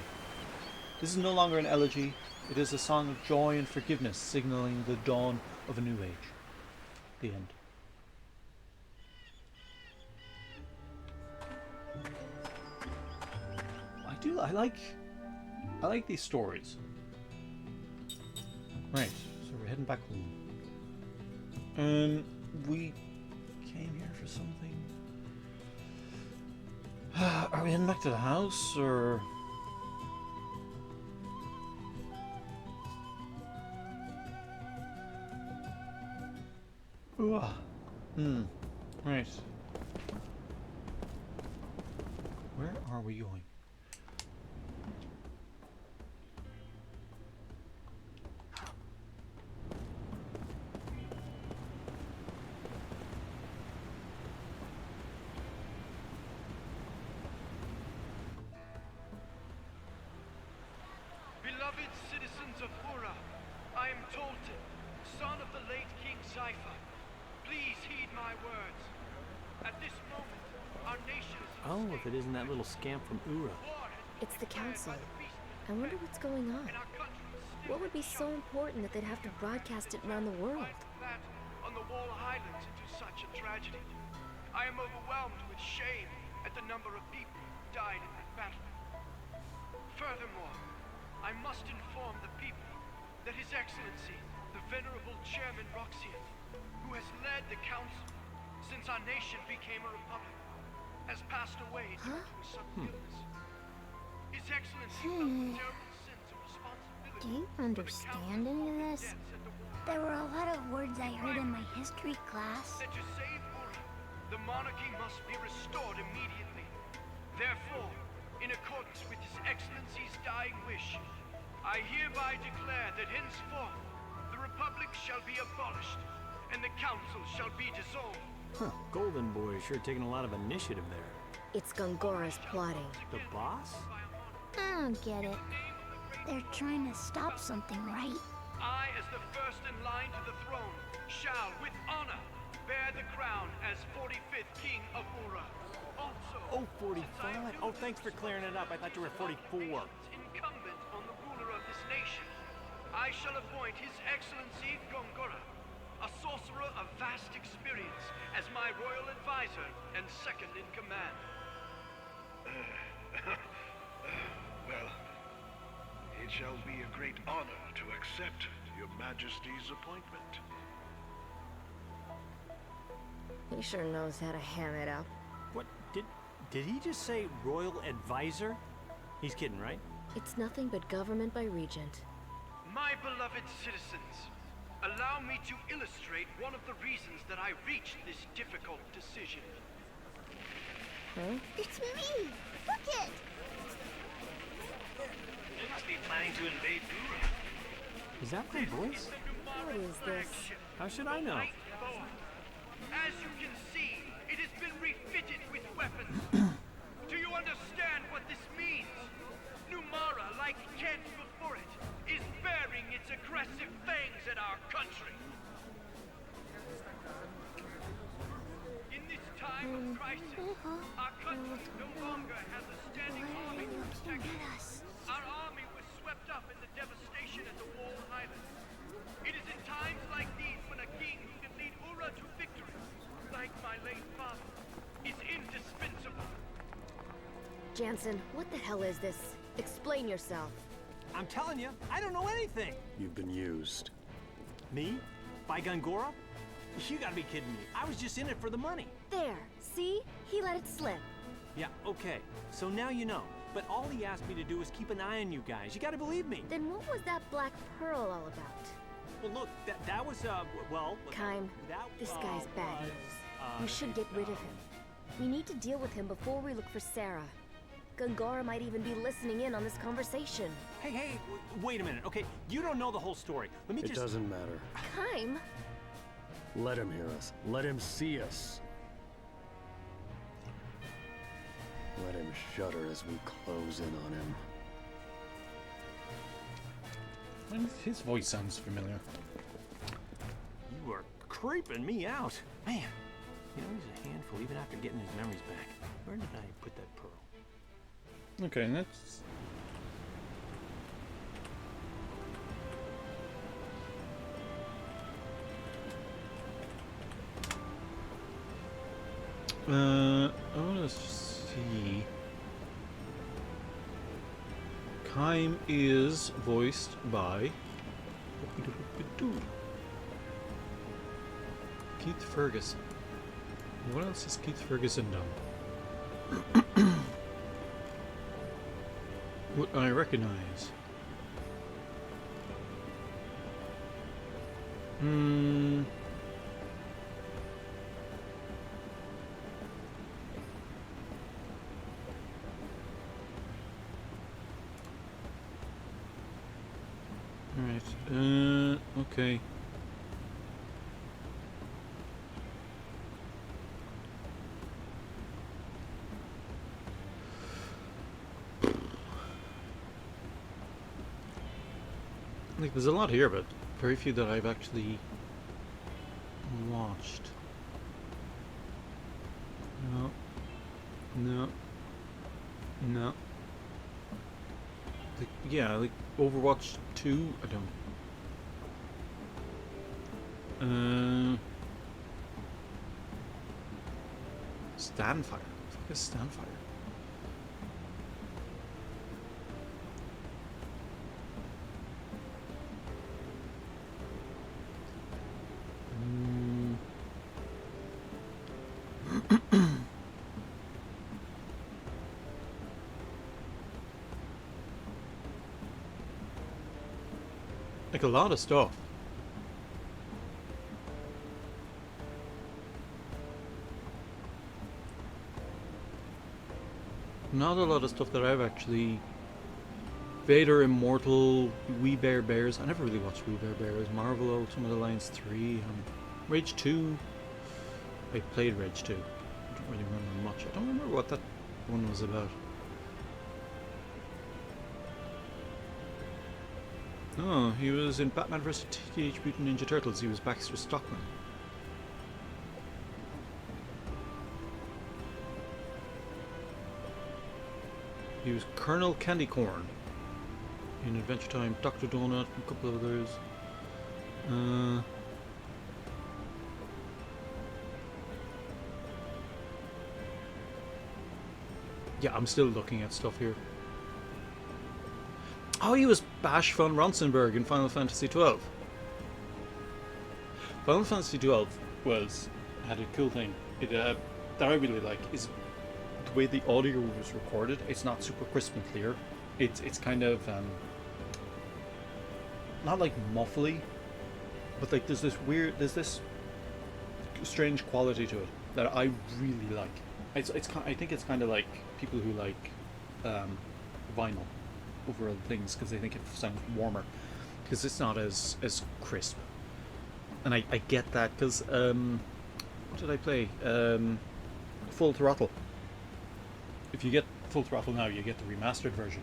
This is no longer an elegy, it is a song of joy and forgiveness, signalling the dawn of a new age. The end. I like these stories. Right, so we're heading back home. We came here for something. Are we heading back to the house, or? Ooh, right. Where are we going? Beloved citizens of Ura, I am Tolton, son of the late King Cypher. Please heed my words. At this moment, our nation is Oh, if it isn't that little scamp from Ura. It's the council. I wonder what's going on. What would be so important that they'd have to broadcast it around the world? That on the Wall Highlands into such a tragedy. I am overwhelmed with shame at the number of people who died in that battle. Furthermore, I must inform the people that His Excellency, the Venerable Chairman Roxian, who has led the council since our nation became a republic, has passed away due to a sudden illness. His Excellency felt a terrible sense of responsibility. Do you understand any of this? There were a lot of words I heard in my history class. That to save Uri, the monarchy must be restored immediately. Therefore, in accordance with His Excellency's dying wish, I hereby declare that henceforth the Republic shall be abolished, and the Council shall be dissolved. Huh, Golden Boy sure taking a lot of initiative there. It's Gongora's plotting. The boss? I don't get it. They're trying to stop something, right? I, as the first in line to the throne, shall, with honor, bear the crown as 45th King of Ura. Also, Oh, 45. Oh, thanks for clearing it up. I thought you were 44. incumbent on the ruler of this nation, I shall appoint His Excellency Gongora, a sorcerer of vast experience, as my royal advisor and second in command. Well, it shall be a great honor to accept your Majesty's appointment. He sure knows how to ham it up. What? Did he just say royal advisor? He's kidding, right? It's nothing but government by regent. My beloved citizens, allow me to illustrate one of the reasons that I reached this difficult decision. It's me! Look it! They must be planning to invade Ura. Is that my voice? What is this? How should I know? As you can see, it has been refitted with weapons. Do you understand what this means? Numara, like Kent before it, is baring its aggressive fangs at our country. In this time of crisis, our country no longer has a standing army to protect us. Our army was swept up in the devastation at the Wall Highlands. It is in times like these when a king who can lead Ura to victory, like my late father, is indispensable. Jansen, what the hell is this? Explain yourself. I'm telling you, I don't know anything. You've been used. Me? By Gongora? You gotta be kidding me. I was just in it for the money. There, see? He let it slip. Yeah, okay. So now you know. But all he asked me to do is keep an eye on you guys. You gotta believe me. Then what was that black pearl all about? Well, look, that was, well... Kime, that, this guy's bad was, news. We should get rid of him. We need to deal with him before we look for Sarah. Gongora might even be listening in on this conversation. Hey, wait a minute, okay? You don't know the whole story. Let me It just... doesn't matter. Kime? Let him hear us. Let him see us. Let him shudder as we close in on him. His voice sounds familiar. You are creeping me out. Man, you know, he's a handful even after getting his memories back. Where did I put that pearl? Okay, let's... I want to see... Kime is voiced by Keith Ferguson. What else has Keith Ferguson done? What I recognize. Alright, okay. Like, there's a lot here, but very few that I've actually watched. No. No. No. Like, yeah, like Overwatch 2, I don't. Standfire. What the fuck is Standfire? Like a lot of stuff. Not a lot of stuff that I've actually... Vader, Immortal, We Bare Bears. I never really watched We Bare Bears. Marvel, Ultimate Alliance 3, Rage 2. I played Rage 2. I don't really remember much. I don't remember what that one was about. Oh, he was in Batman vs. Teenage Mutant Ninja Turtles. He was Baxter Stockman. He was Colonel Candycorn in Adventure Time, Dr. Donut, and a couple of others. Yeah, I'm still looking at stuff here. Oh, he was Bash von Ronsenberg in Final Fantasy XII. Final Fantasy XII had a cool thing that I really like is the way the audio was recorded. It's not super crisp and clear. It's kind of not like muffly, but like there's this strange quality to it that I really like. I think it's kind of like people who like vinyl over other things because they think it sounds warmer because it's not as crisp, and I get that because what did I play? Full Throttle. If you get Full Throttle now, you get the remastered version,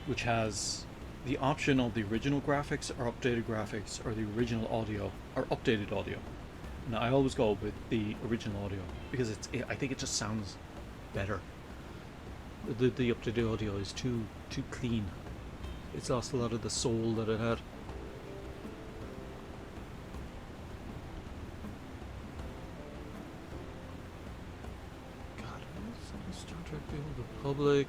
which has the option of the original graphics or updated graphics, or the original audio or updated audio. And I always go with the original audio because I think it just sounds better. The updated audio is too clean. It's lost a lot of the soul that it had. God, what is Star Trek: The Old Republic?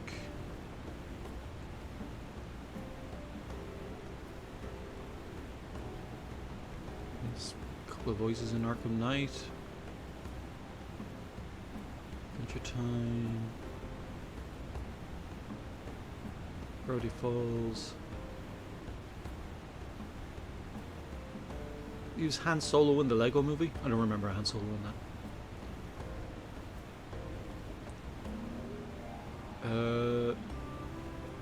There's a couple of voices in Arkham Knight. Adventure Time. Gravity Falls. He was Han Solo in the Lego movie. I don't remember Han Solo in that.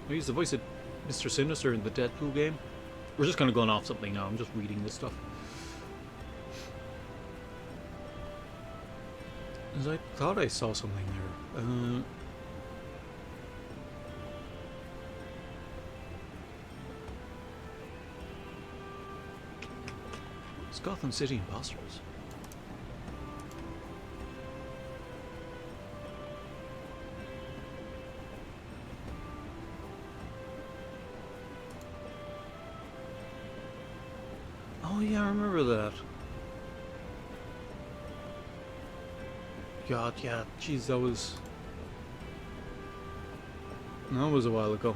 He's the voice of Mr. Sinister in the Deadpool game. We're just kind of going off something now. I'm just reading this stuff. As I thought I saw something there. Gotham City Imposters. Oh yeah, I remember that. God, yeah, jeez, that was a while ago.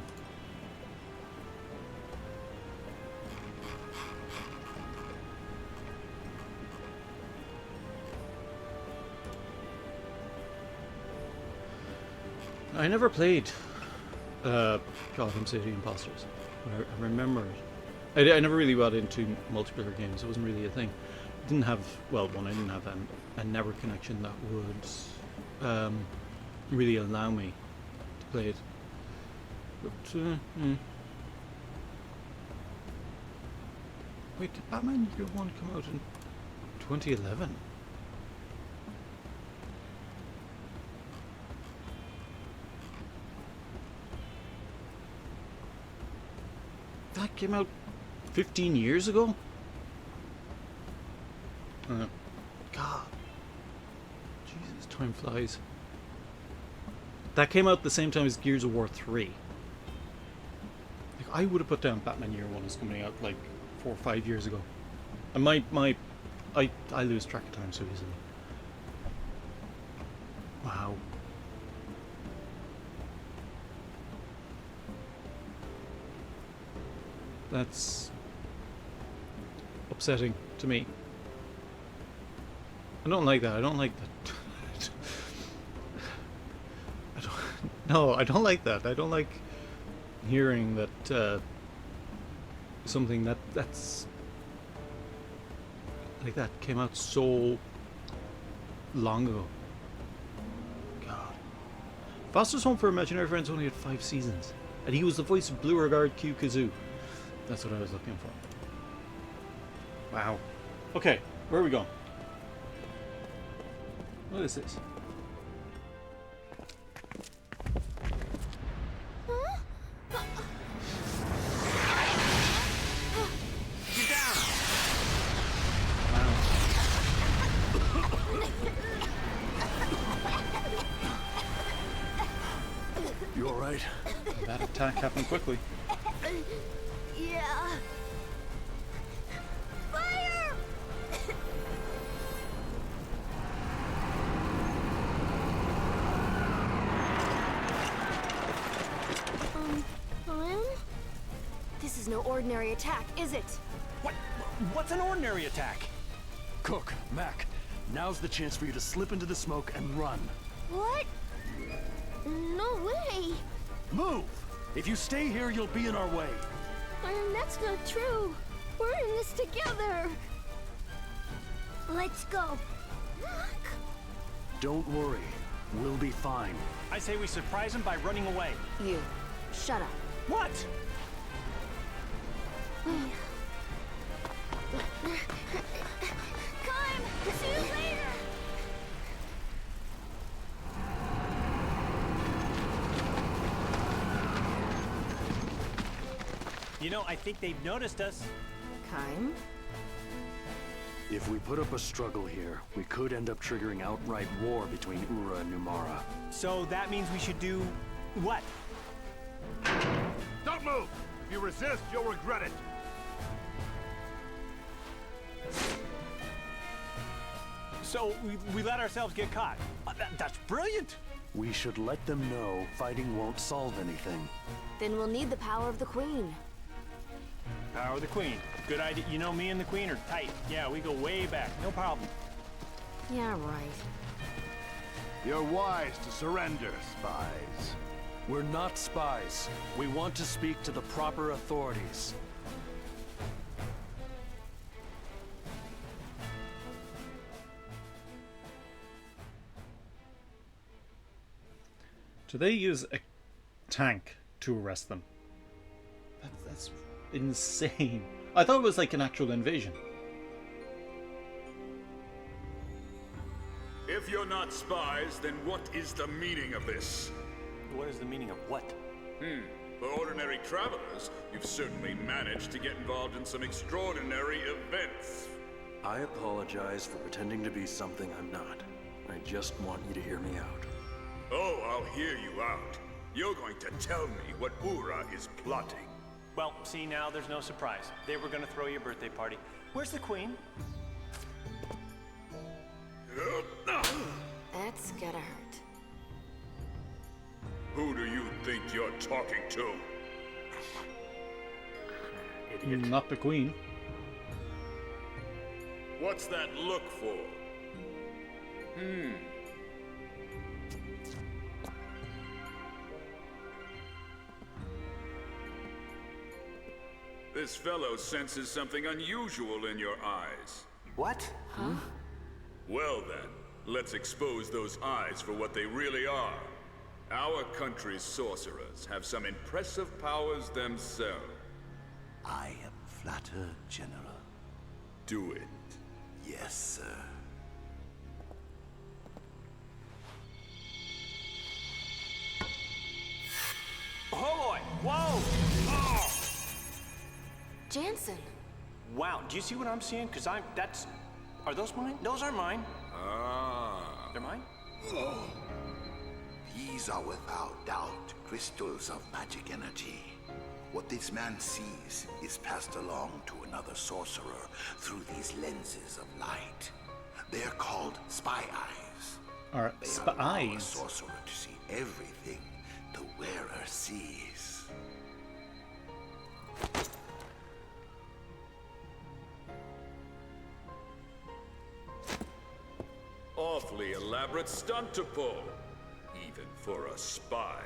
I never played Gotham City Imposters. I remember it. I never really got into multiplayer games. It wasn't really a thing. I didn't have, well, one, I didn't have a network connection that would really allow me to play it. But, Wait, did Batman Year One come out in 2011? That came out 15 years ago? God. Jesus, time flies. That came out the same time as Gears of War 3. Like, I would have put down Batman Year One as coming out like 4 or 5 years ago. And I lose track of time so easily. Wow. That's upsetting to me. I don't like that. I don't like that. No, I don't like that. I don't like hearing that something that's like that came out so long ago. God. Foster's Home for Imaginary Friends only had 5 seasons, and he was the voice of Blue Regard Q Kazoo. That's what I was looking for. Wow. Okay, where are we going? What is this? Get down! Wow. You all right? That attack happened quickly. Yeah. Fire! This is no ordinary attack, is it? What's an ordinary attack? Cook, Mac, now's the chance for you to slip into the smoke and run. What? No way. Move! If you stay here, you'll be in our way. That's not true. We're in this together. Let's go. Look. Don't worry, we'll be fine. I say we surprise him by running away. You. Shut up. What? Climb. See you later. You know, I think they've noticed us. Kime? If we put up a struggle here, we could end up triggering outright war between Ura and Numara. So that means we should do what? Don't move! If you resist, you'll regret it. So we let ourselves get caught. That's brilliant. We should let them know fighting won't solve anything. Then we'll need the power of the Queen. Power of the Queen. Good idea. You know, me and the Queen are tight. Yeah, we go way back. No problem. Yeah, right. You're wise to surrender, spies. We're not spies. We want to speak to the proper authorities. Do they use a tank to arrest them? That's insane. I thought it was like an actual invasion. If you're not spies, then what is the meaning of this? What is the meaning of what? For ordinary travelers, you've certainly managed to get involved in some extraordinary events. I apologize for pretending to be something I'm not. I just want you to hear me out. Oh, I'll hear you out. You're going to tell me what Ura is plotting. Well, see, now there's no surprise. They were going to throw your birthday party. Where's the Queen? That's gotta hurt. Who do you think you're talking to? Idiot. Not the Queen. What's that look for? This fellow senses something unusual in your eyes. What? Huh? Well then, let's expose those eyes for what they really are. Our country's sorcerers have some impressive powers themselves. I am flattered, General. Do it. Yes, sir. Oh boy! Whoa! Oh! Jansen. Wow, do you see what I'm seeing? Because that's... Are those mine? Those are mine. Ah. They're mine? These are without doubt crystals of magic energy. What this man sees is passed along to another sorcerer through these lenses of light. They are called spy eyes. Alright, They spy allow a eyes. sorcerer to see everything the wearer sees. Awfully elaborate stunt to pull. Even for a spy.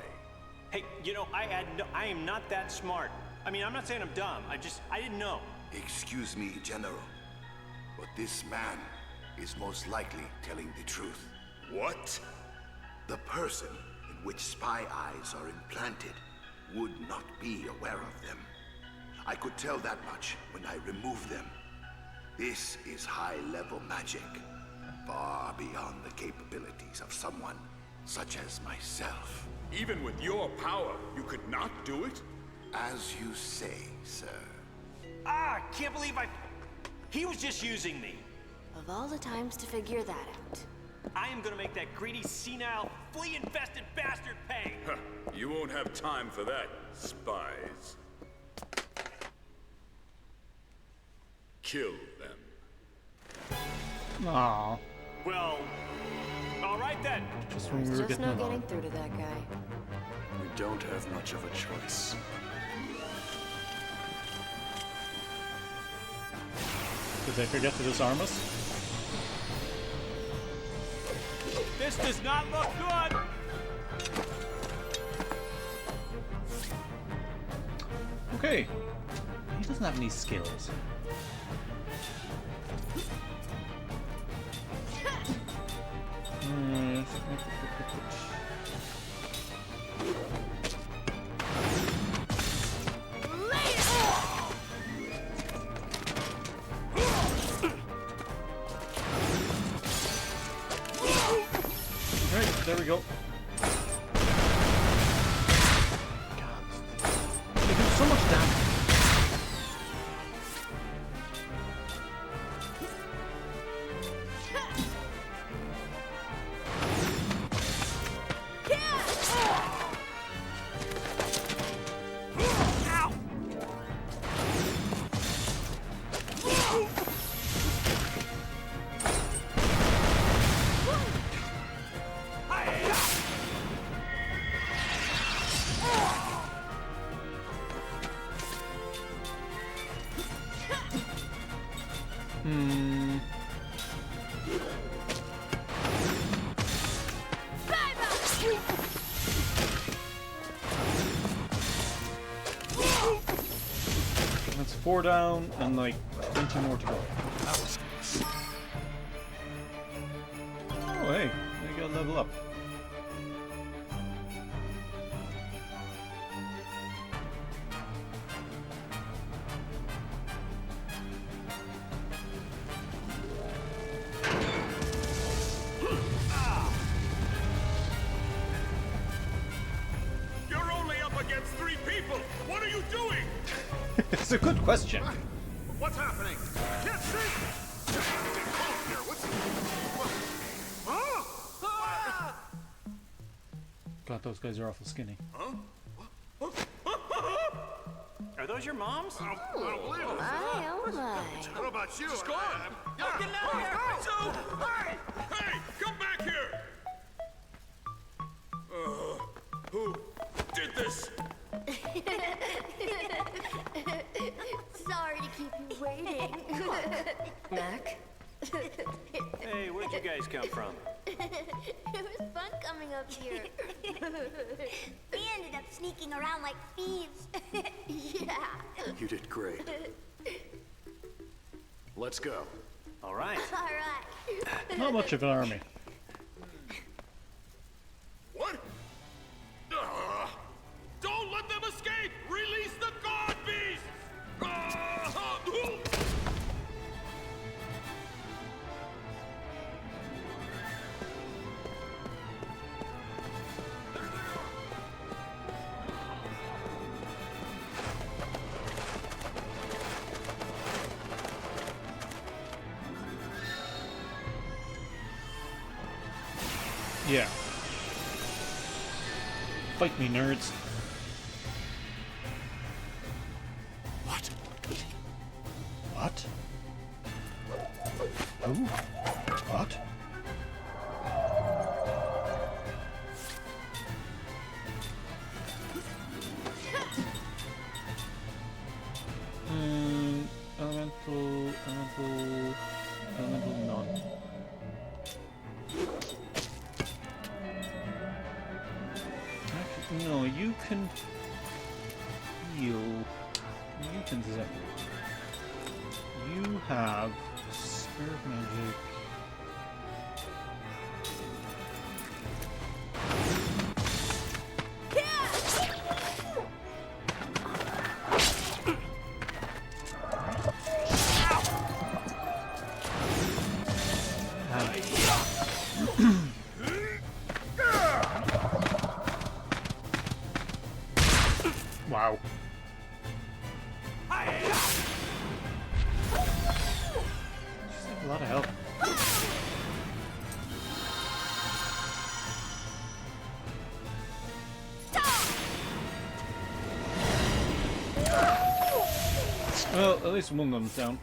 Hey, you know, I am not that smart. I mean, I'm not saying I'm dumb. I didn't know. Excuse me, General, but this man is most likely telling the truth. What? The person in which spy eyes are implanted would not be aware of them. I could tell that much when I remove them. This is high-level magic, far beyond the capabilities of someone such as myself. Even with your power, you could not do it? As you say, sir. Ah, I can't believe he was just using me. Of all the times to figure that out. I am gonna make that greedy, senile, flea-infested bastard pay. Huh, you won't have time for that, spies. Kill them. Aw. Well, all right then. Just when we were Just getting no along. getting through to that guy. We don't have much of a choice. Did they forget to disarm us? This does not look good. Okay. He doesn't have any skills. Alright, there we go. God, they do so much damage. That's 4 down and like 20 more to go. Oh hey, I gotta level up. You're only up against 3 people! What are you doing? It's a good question. What's happening? Can't see! God, those guys are awful skinny. Are those your moms? My, oh my. What about you? Just go on! Get out of here! So, Hey, come back here! Who did this? Sorry to keep you waiting. Mac? hey, where'd you guys come from? It was fun coming up here. We ended up sneaking around like thieves. Yeah. You did great. Let's go. All right. All right. Not much of an army. What? Don't let them escape! Release the god beast! Yeah. Fight me, nerds. What? What? Who? What? Elemental none. Actually, no, you can heal. You can zap. You have spirit magic. Wow. She's got a lot of help. Well, at least one of them's down.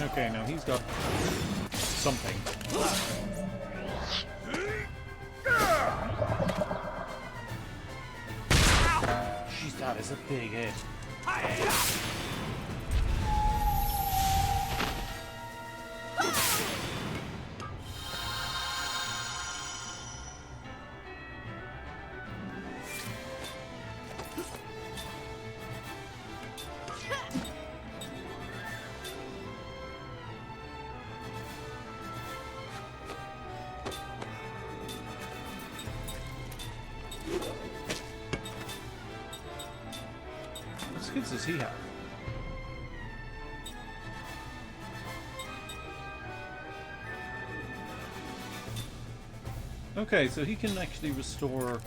Okay, now he's got something. Jeez, that is a big hit. What skills does he have? Okay, so he can actually restore.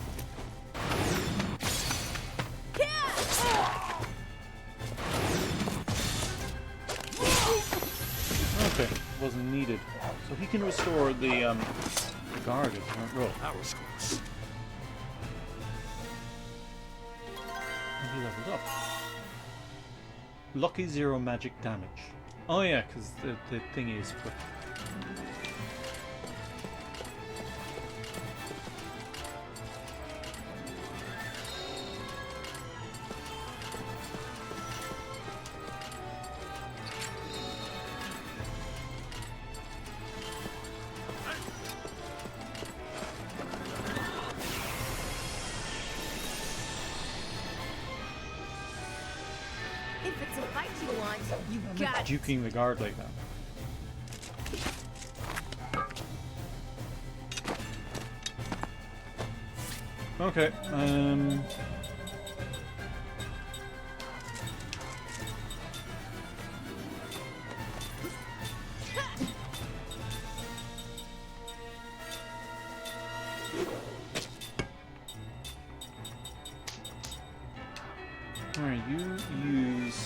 Okay, wasn't needed. So he can restore the guard if you want roll. That was close. And he leveled up. Lucky 0 magic damage. Oh yeah, because the thing is quick. If it's a fight you want, you I'm got not it. juking the guard like that. Okay, alright, you use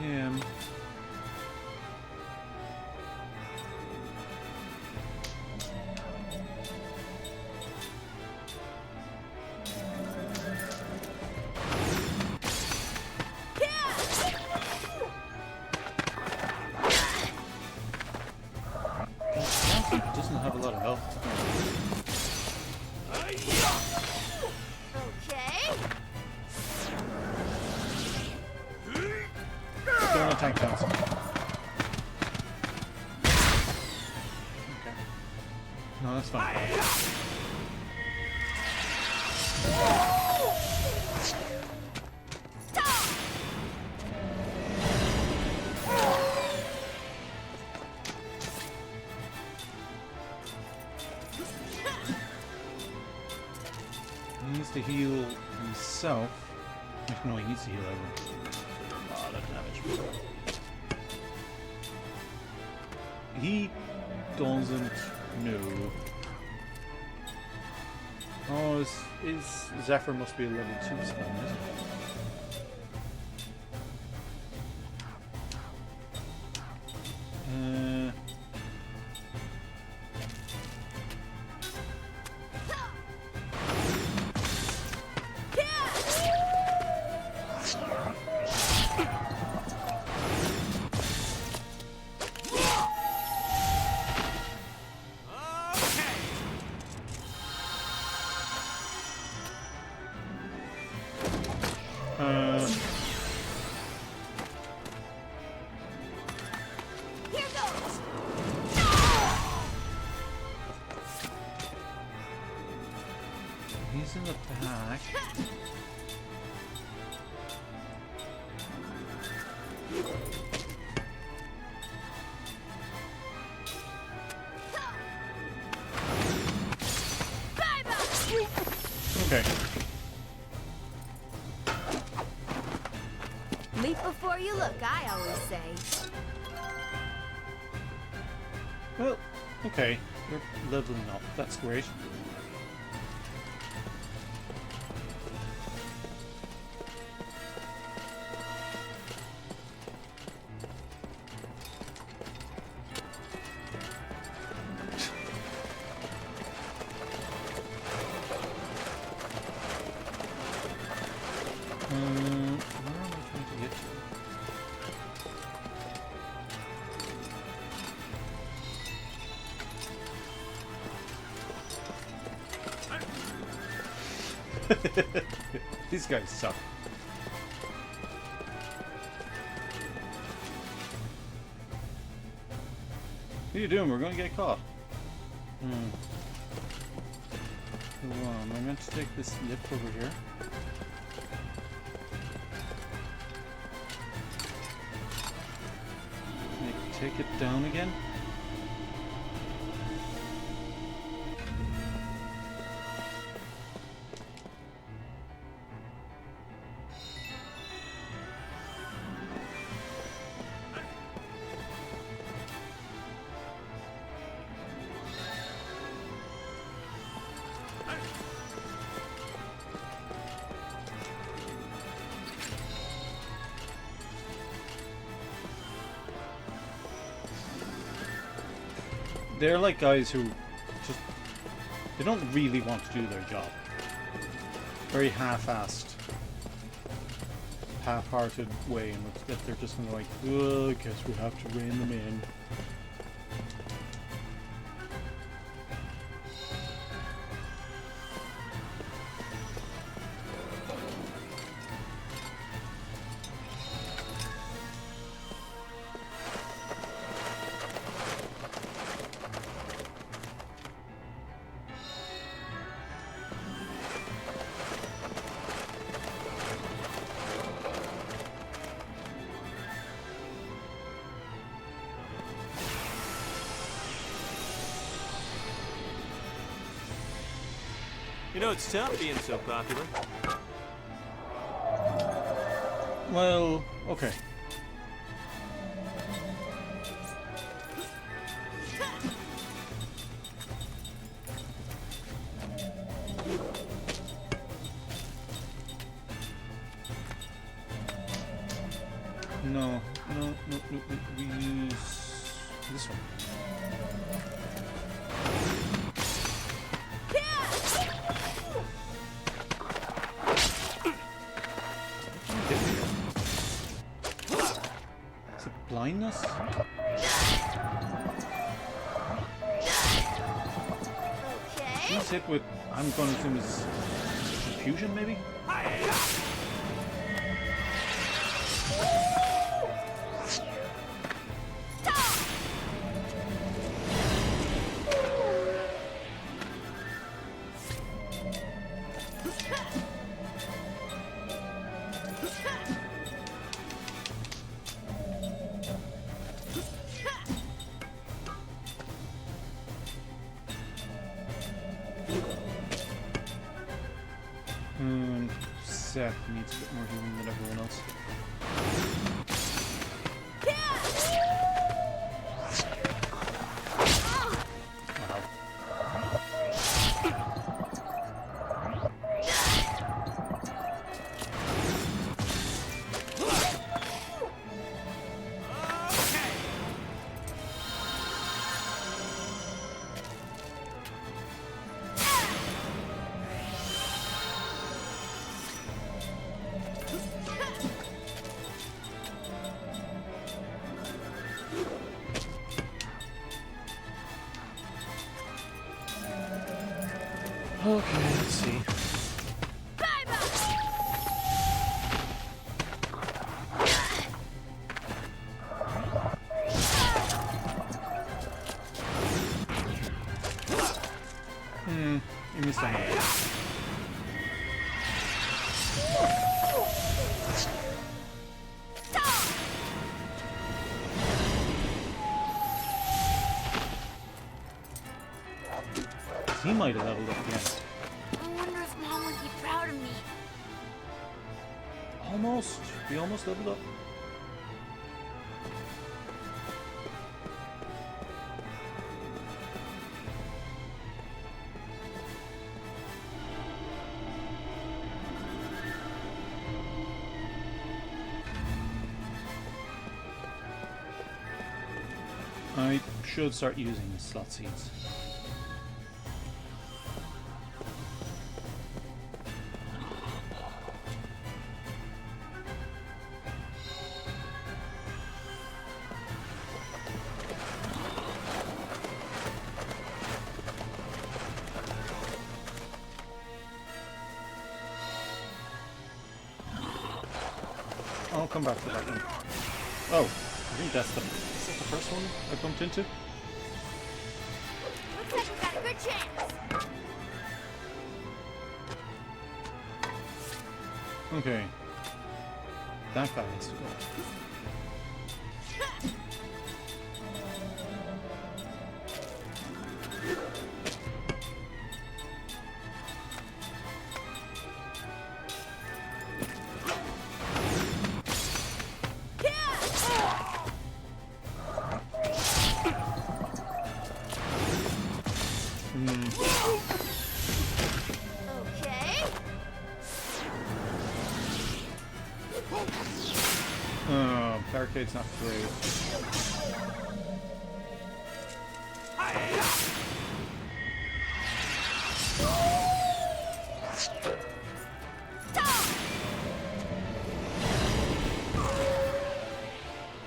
him. have a lot of health. Okay. Don't attack chance. Okay. No, that's fine. He needs to heal himself. No, he needs to heal everyone. A lot of damage. He doesn't know. Oh, is Zephyr must be a level 2 spell, isn't it? Here goes. He's in the back. Okay. Leap before you look, I always say. Well, okay. We're leveling up. That's great. Where am I trying to get to? These guys suck. What are you doing? We're going to get caught. So, am I meant to take this lift over here? Take it down again? They're like guys who just, they don't really want to do their job. Very half-assed, half-hearted way in which that they're just gonna like, oh, I guess we have to rein them in. You know, it's tough being so popular. Well, okay. No, we use this one. Is it blindness? was hit with, I'm going to assume is fusion, maybe? Seth needs a bit more healing than everyone else. Okay, let's see. You missed that one. He might have leveled up again. I wonder if Mom would be proud of me. Almost. We almost leveled up. I should start using the slot seeds. I'll come back to that one. Oh, I think that's the first one I bumped into. Looks like we got a good chance. Okay. That guy has to go. Okay. Barricade's not great.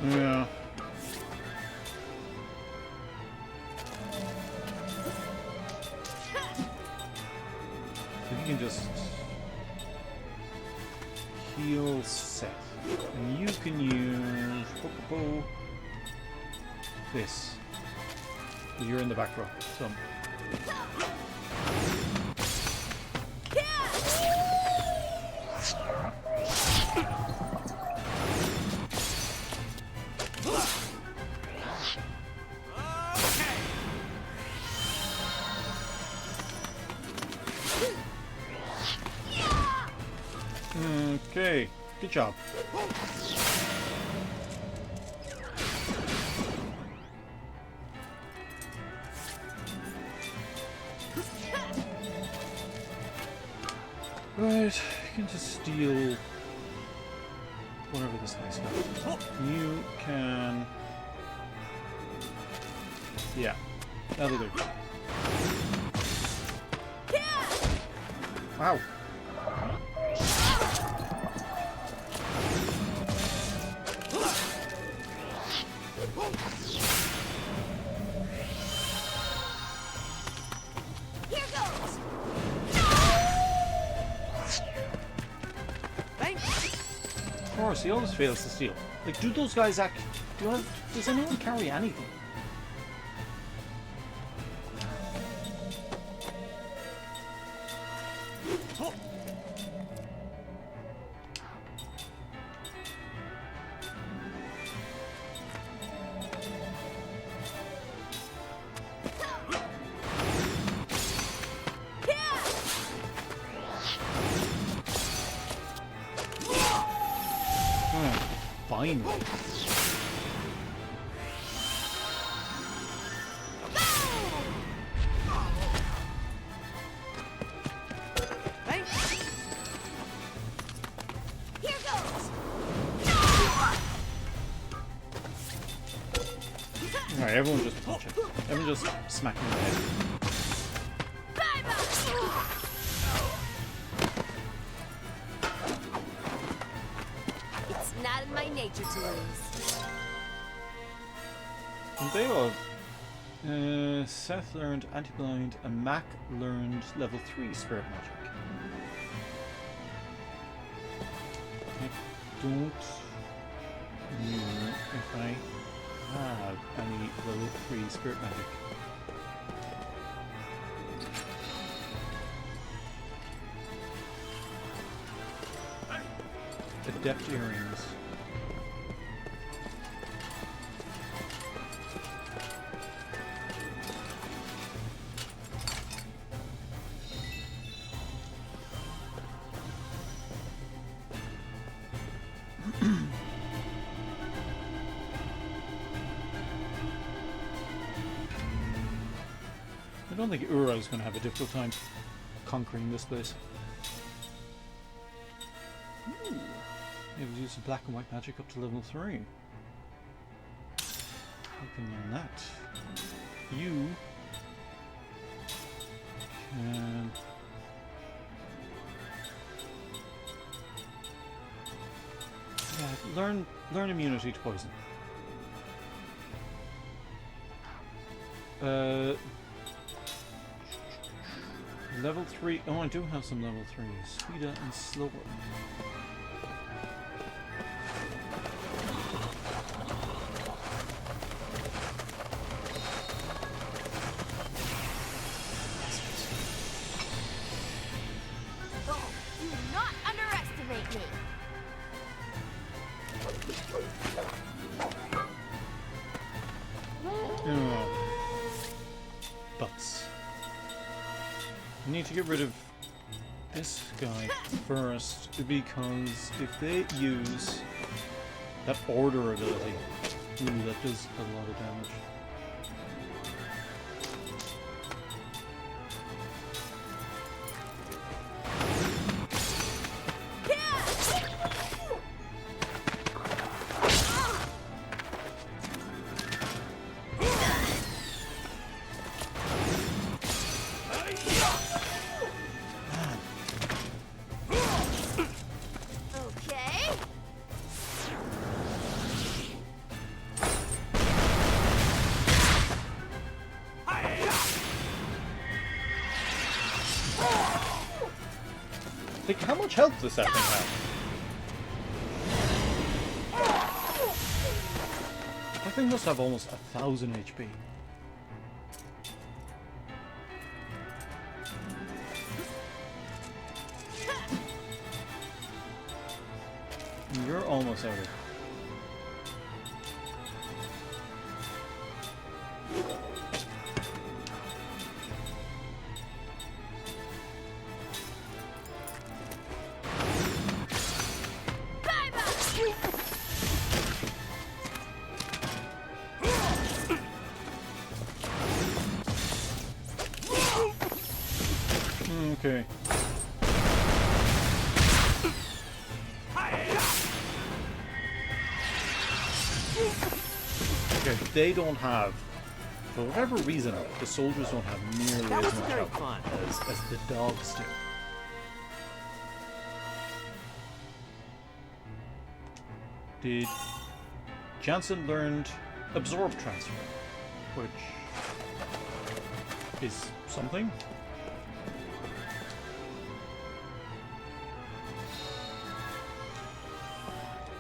Yeah. So you can just heal Seth. And you can use this. You're in the back row. So okay, good job. Right, you can just steal whatever this guy's got. You can... yeah, that'll do. Wow. Here goes. course, he always fails to steal. Like, do those guys act... Does anyone carry anything? Fine. Alright, everyone just punch him. Everyone just smack him in the head. It's not in my nature to lose. And they all... Seth learned anti-blind and Mac learned level 3 spirit magic. I don't know if I have any level 3 spirit magic. Adept earrings. I don't think Ura is going to have a difficult time conquering this place. Ooh. Able to use the black and white magic up to level 3. I can learn that. You can... Yeah, learn immunity to poison. Level 3. Oh, I do have some level 3s. Speeder and slower. Oh, do not underestimate me. Oh. Butts. I need to get rid of this guy first, because if they use that order ability, ooh, that does a lot of damage. Like, how much health does that thing have? That thing must have almost 1,000 HP. You're almost out of it. Okay. Okay, they don't have, for whatever reason, the soldiers don't have nearly as much health as the dogs do. Did Jansen learned absorb transfer, which is something.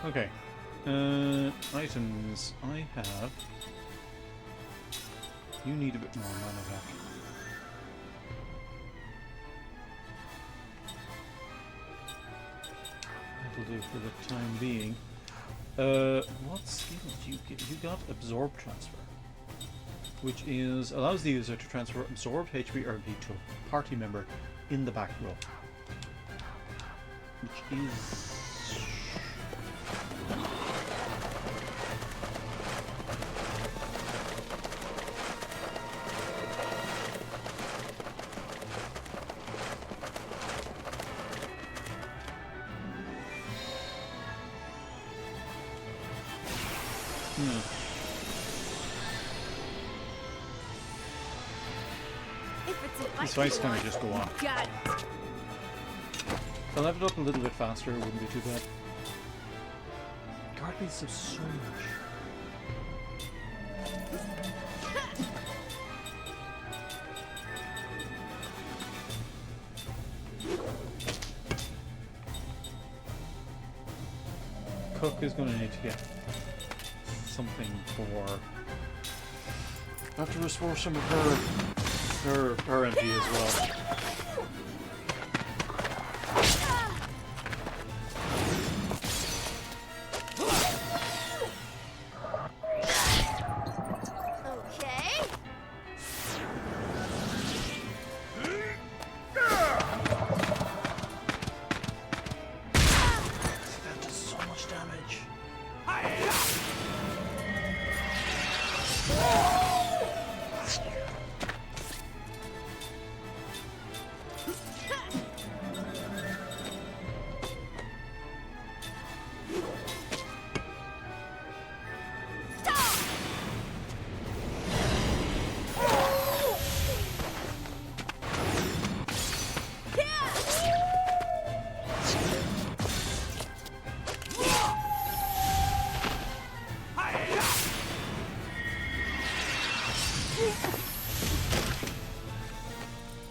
Okay. Items. I have. You need a bit more mana back. That'll do for the time being. What skill did you get? You got Absorb Transfer, which is allows the user to transfer absorbed HP or MP to a party member in the back row, which is. These fights kind of just go on. Got it. If I leveled up a little bit faster, it wouldn't be too bad. Guard beasts have so much. Cook is going to need to get something for. I have to restore some of her MP as well.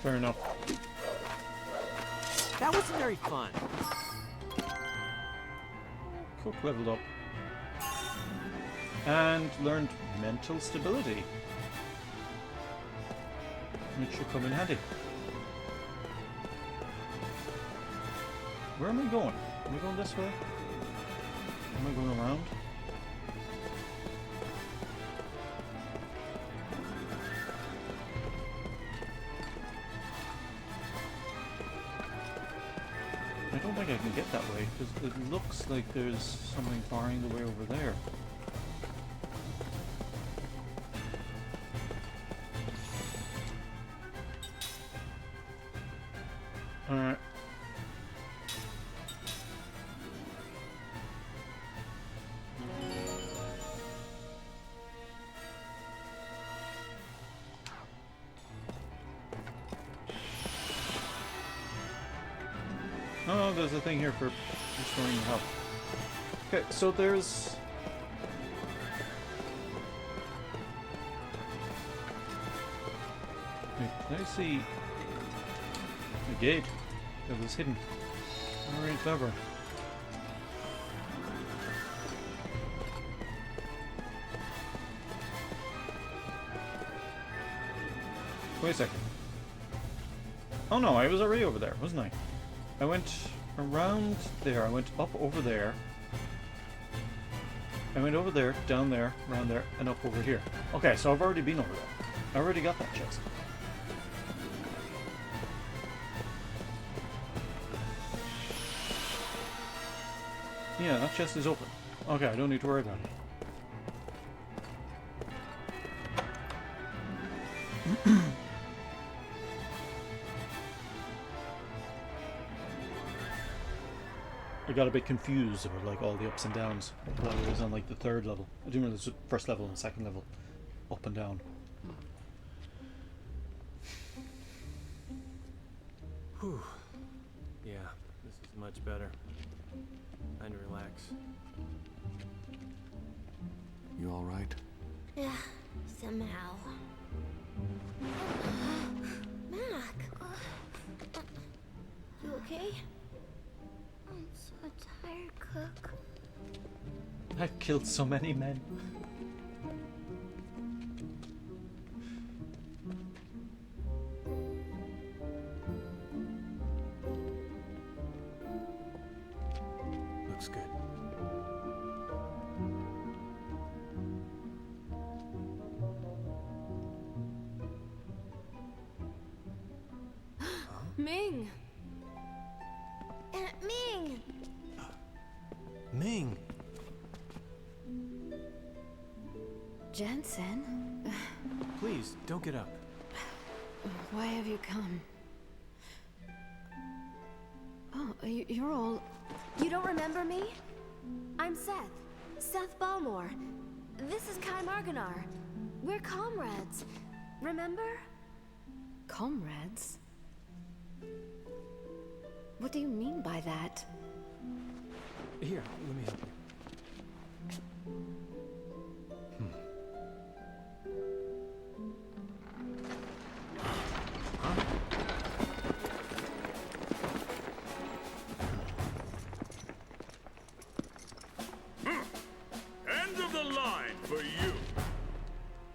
Fair enough. That wasn't very fun. Cook leveled up. And learned mental stability. Which should come in handy. Where am I going? Am I going this way? Am I going around? I don't think I can get that way, because it looks like there's something barring the way over there. Alright. Oh, there's a thing here for restoring your health. Okay, so there's... Wait, can I see a gate that was hidden? Very clever. Wait a second. Oh no, I was already over there, wasn't I? I went around there, I went up over there. I went over there, down there, around there, and up over here. Okay, so I've already been over there. I already got that chest. Yeah, that chest is open. Okay, I don't need to worry about it. I got a bit confused about like all the ups and downs while I was on like the third level. I didn't realize it was first level and second level, up and down. Whew. Yeah, this is much better. Time to relax. You all right? Yeah, somehow. Mac! You okay? I'm so tired, Cook. I've killed so many men. Looks good. Ming! Aunt Ming! Ming! Jensen? Please, don't get up. Why have you come? Oh, you're all... You don't remember me? I'm Seth. Seth Balmore. This is Kai Marganar. We're comrades. Remember? Comrades? What do you mean by that? Here, let me help you. End of the line for you.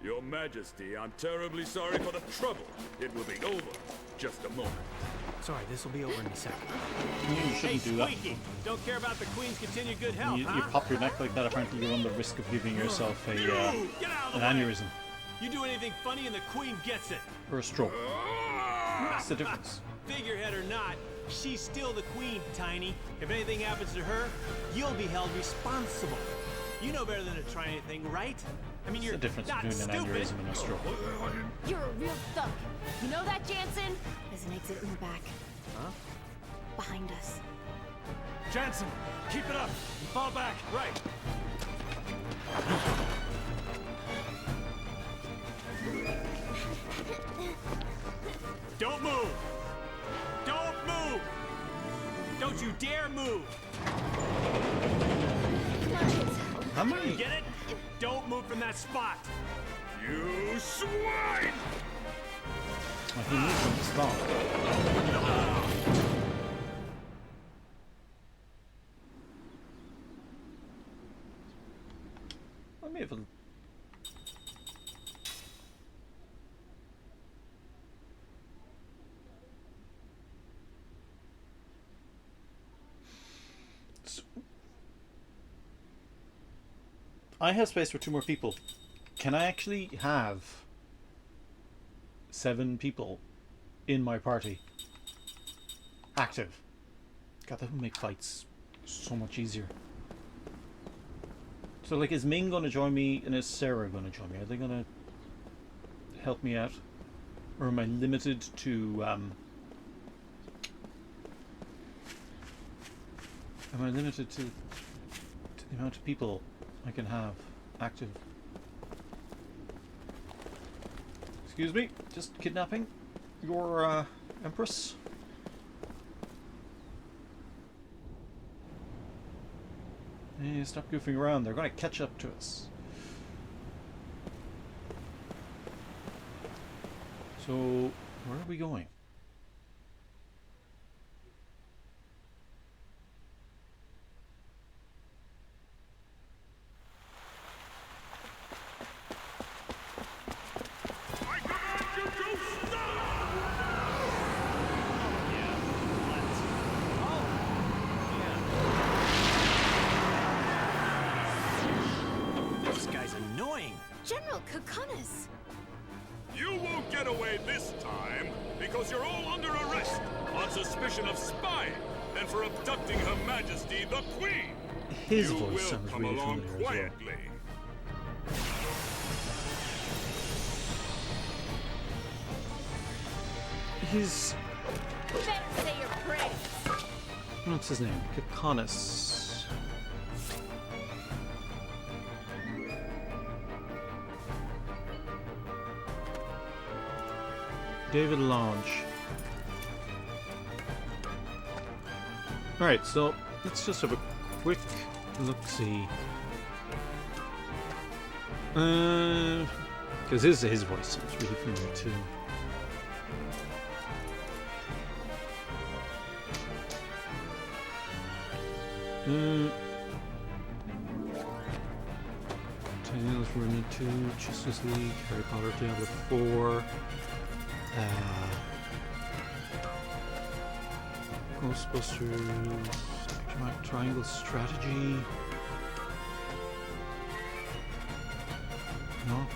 Your Majesty, I'm terribly sorry for the trouble. It will be over. Just a moment. Sorry, this will be over in a second. You Hey, shouldn't do that. Squeaky! Don't care about the Queen's continued good health, You huh? pop your neck like that, apparently you run the risk of giving yourself a Get out of an the way! aneurysm You do anything funny and the Queen gets it. or a stroke. That's the difference. Figurehead or not, she's still the Queen, Tiny. If anything happens to her, you'll be held responsible. You know better than to try anything, right? I mean, What's you're the difference not between an stupid. aneurysm and a stroke? You're a real thug. You know that, Jansen? There's an exit in the back. Huh? Behind us. Jansen, keep it up. And fall back. Right. Don't move. Don't move. Don't you dare move. Come on, kids. How many? Get it? Don't move from that spot. You swine! He needs them to stop. Let me have a... I have space for 2 more people. Can I actually have 7 people in my party active? God, that would make fights so much easier. So, like, is Ming going to join me and is Sarah going to join me? Are they going to help me out? Or am I limited to, am I limited to the amount of people I can have active? Excuse me, just kidnapping your Empress. Hey, stop goofing around. They're going to catch up to us. So, where are we going? I command you to stop! This guy's annoying. General Kukunis! You won't get away this time, because you're all under arrest on suspicion of spying and for abducting Her Majesty the Queen. His You voice will sounds come really along familiar as well. quietly. He's... Better say your prayers! what's his name? Kikanis. David Lodge. Alright, so let's just have a quick look-see. Because his voice sounds really familiar too. Anything else we're into? Justice League, Harry Potter, Diablo 4, Ghostbusters, Triangle Strategy,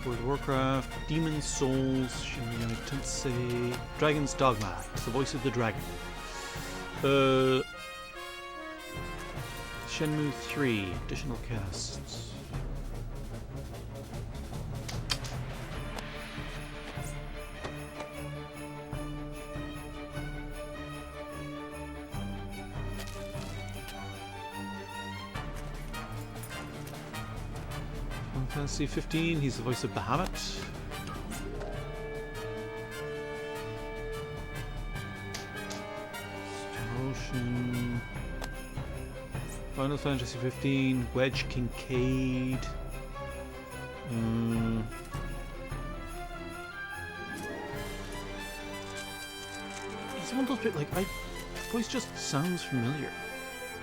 World of Warcraft, Demon Souls, Shin Megami Tensei, Dragon's Dogma, it's the voice of the dragon. Shenmue 3, additional casts. Final Fantasy 15, he's the voice of Bahamut. Ocean. Final Fantasy 15, Wedge Kincaid. He's one of those bit like the voice just sounds familiar.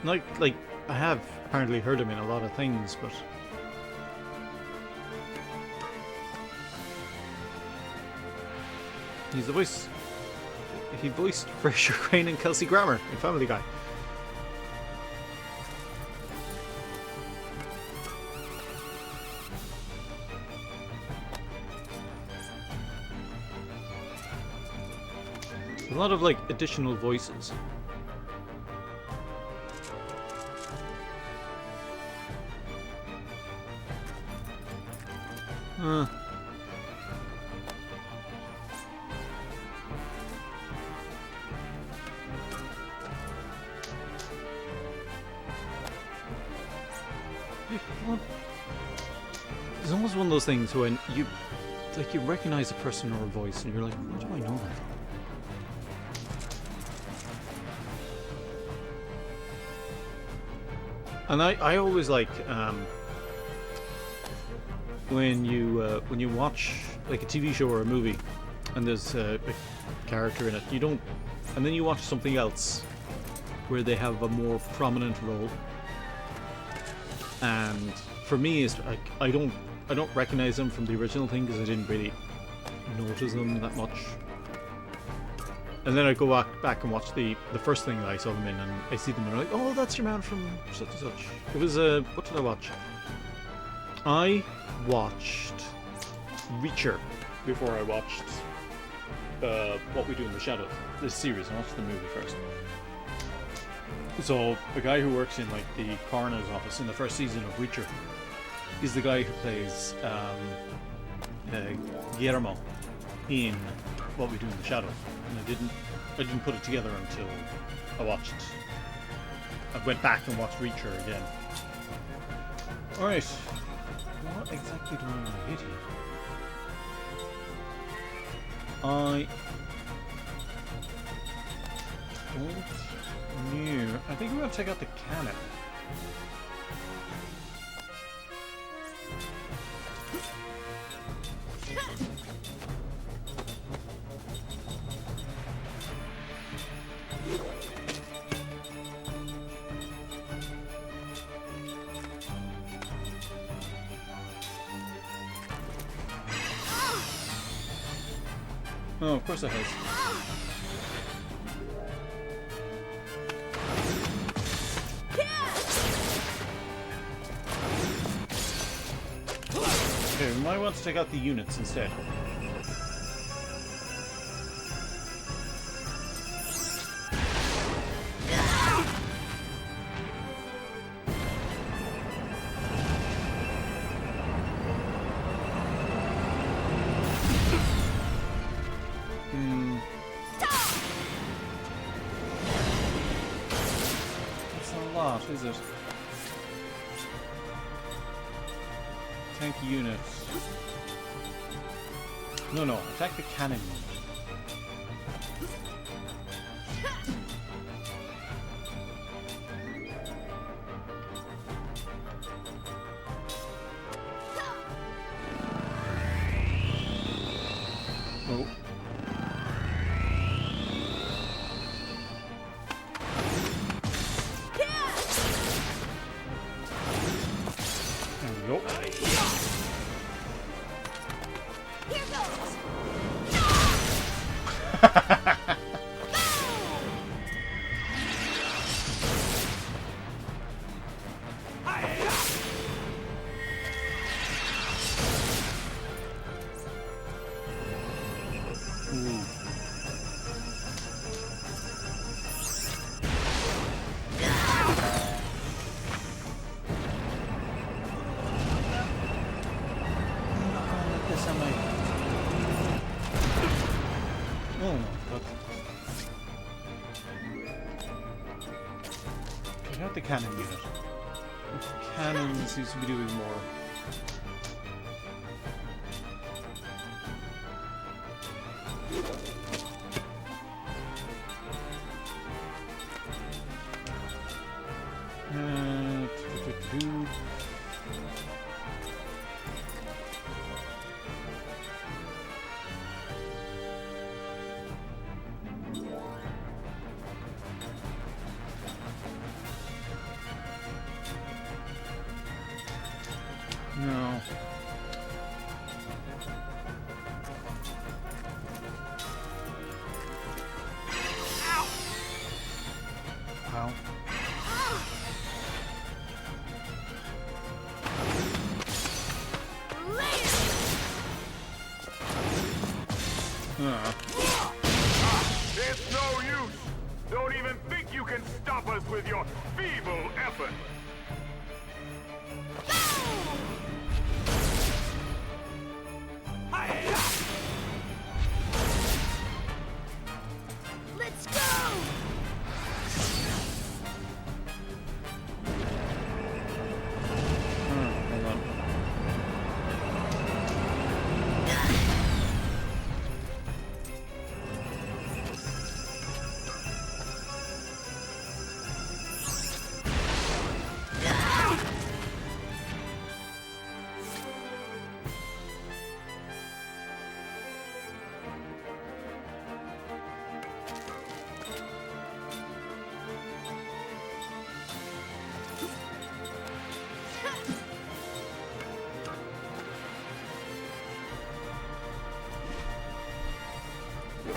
Like I have apparently heard him in a lot of things, but he's the voice. He voiced Frasier Crane and Kelsey Grammer in Family Guy. A lot of like additional voices. It's almost one of those things when you recognize a person or a voice and you're like, where do I know that from? And I always like when you watch like a TV show or a movie and there's a character in it, you don't, and then you watch something else where they have a more prominent role. And for me, it's like I don't recognize them from the original thing because I didn't really notice them that much. And then I go back and watch the first thing that I saw them in, and I see them and I'm like, oh, that's your man from such and such. It was what did I watch? I watched Reacher before I watched What We Do in the Shadows, this series. I watched the movie first. So a guy who works in like the coroner's office in the first season of Reacher is the guy who plays Guillermo in What We Do in the Shadows. And I didn't put it together until I went back and watched Reacher again. Alright. What exactly do I want to hit here? I think we're going to take out the cannon. Oh, of course it has. Okay, we might want to take out the units instead. Is it? Tank units. No, attack the cannon unit. Oh. Oh, God. Check out the cannon unit. The cannon seems to be doing more. Do-do-do-do. No. Ow. It's no use! Don't even think you can stop us with your feeble effort! Let's go! Hold on.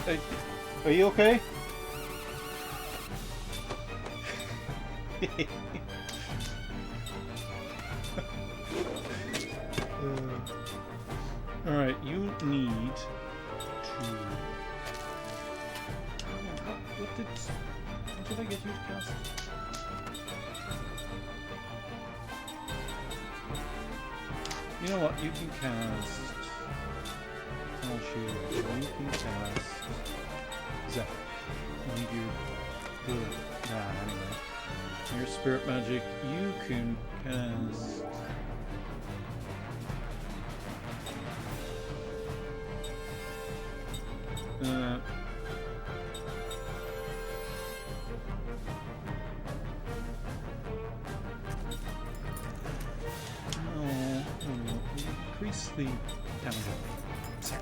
Hey, are you okay? Alright, you need to... What did I get you to cast? You know what, you can cast... I'll shoot. You can cast... Zephyr. You need your... anyway. Your spirit magic, you can cast... increase the damage. Sorry.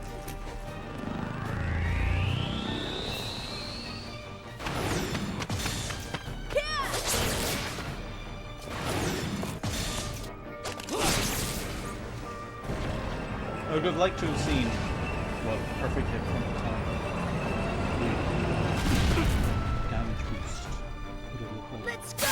I would have liked to have seen, well, perfect hit from the top. Damage boost. Would have looked like. Let's go!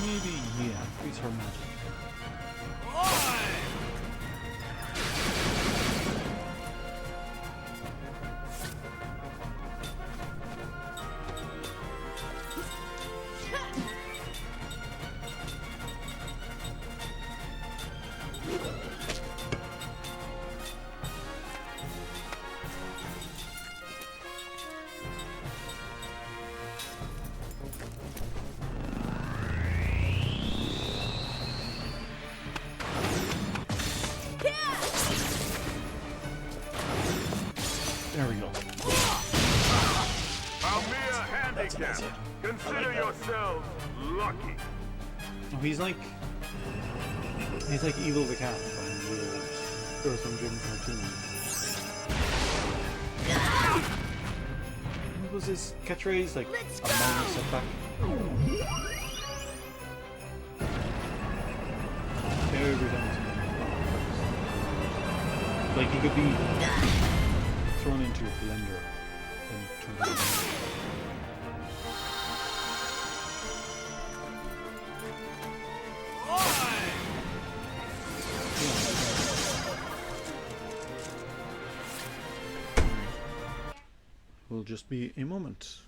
Maybe, yeah, increase her magic. There we go. A mere handicap. Consider yourselves lucky. Oh, he's like Evil the Cat from the Earth and Jim cartoon. what was his catchphrase? Like, a minor setback? Every time something. Like, he could be thrown into a blender and turned into will just be a moment.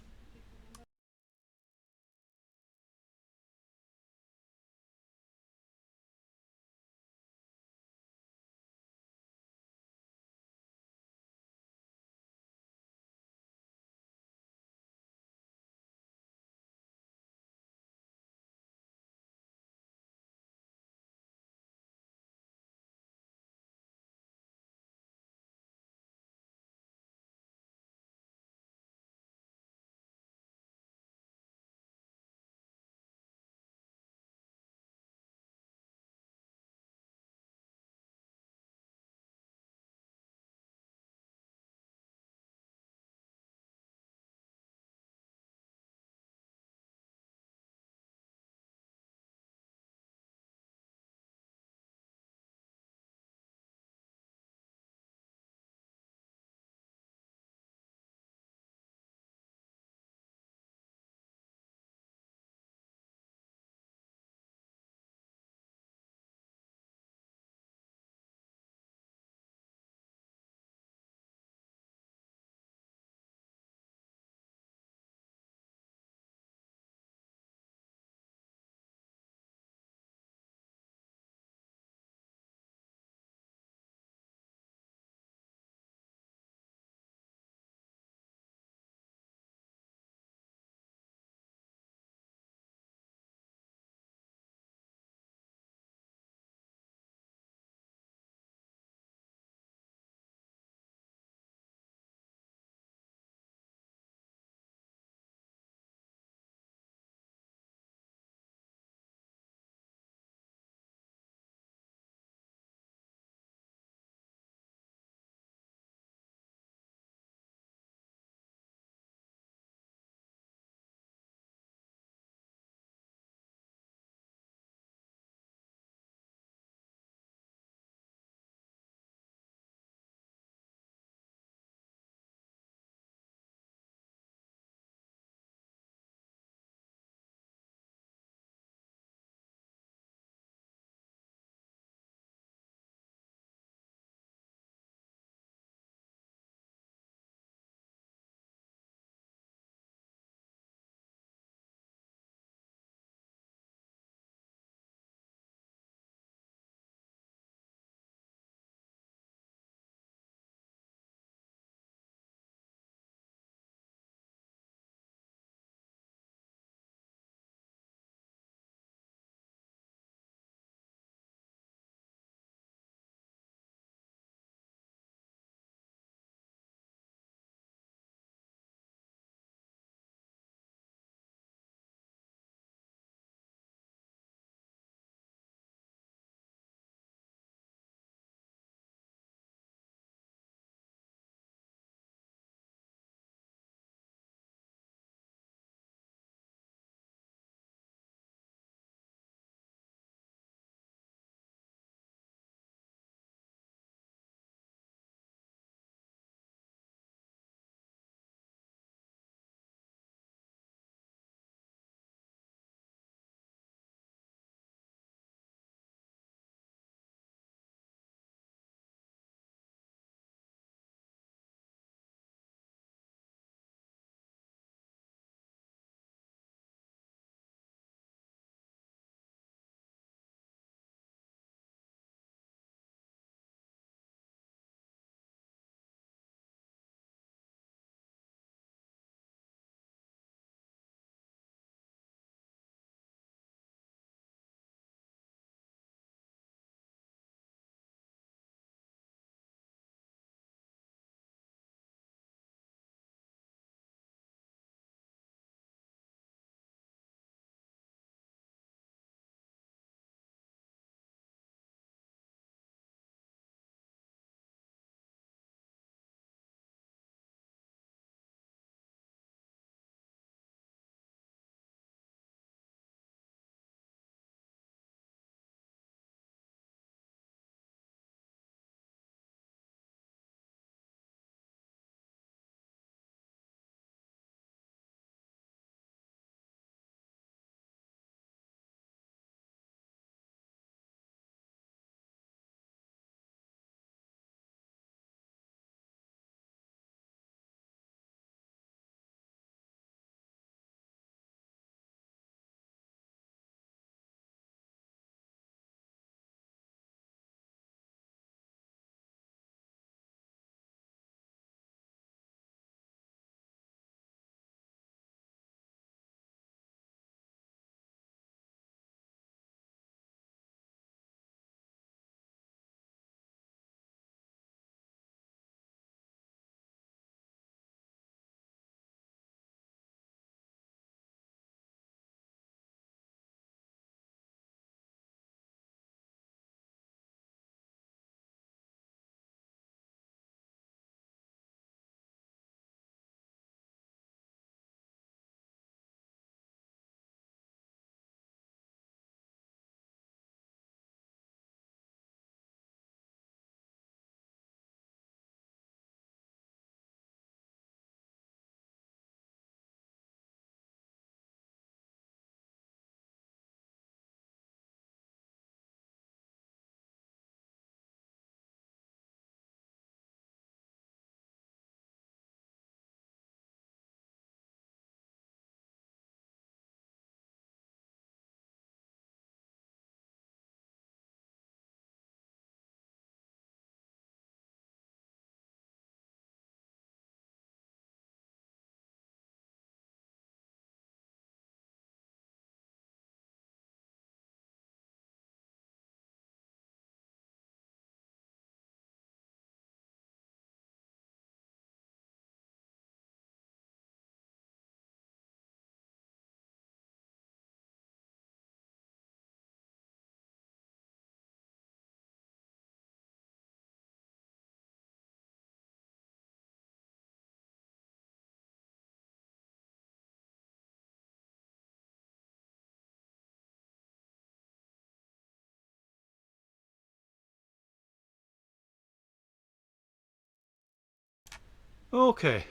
Okay.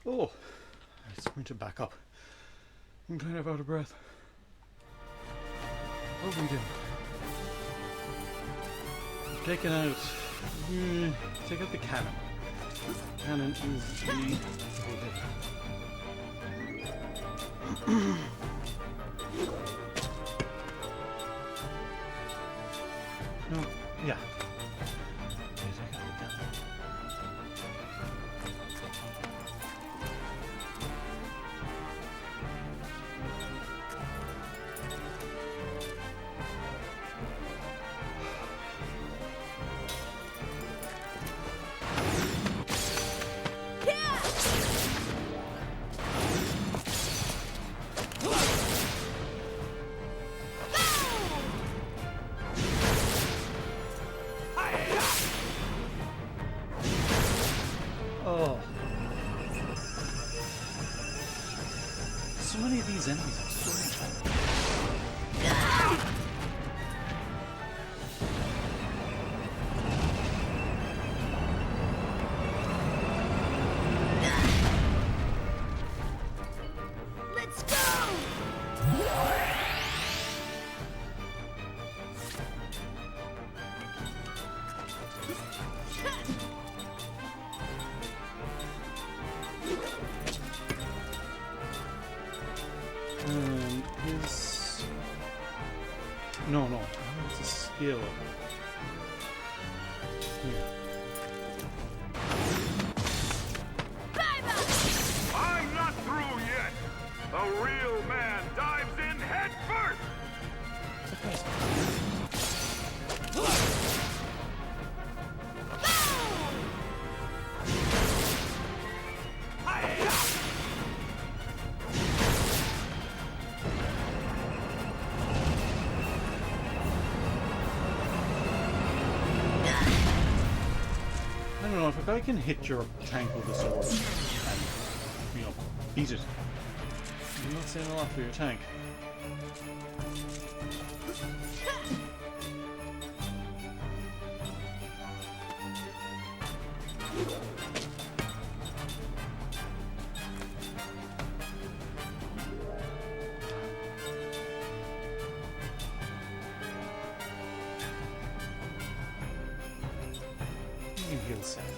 Oh, it's going to back up. I'm kind of out of breath. What are we doing? Taking out. Take out the cannon. Cannon is the. No, yeah. Oh. So many of these enemies are so Let's go! his... No, it's a skill. Here. I'm not through yet! A real man dives in head first! I don't know, if a guy can hit your tank with a sword and, beat it, you're not saying a lot for your tank. You can heal Seth.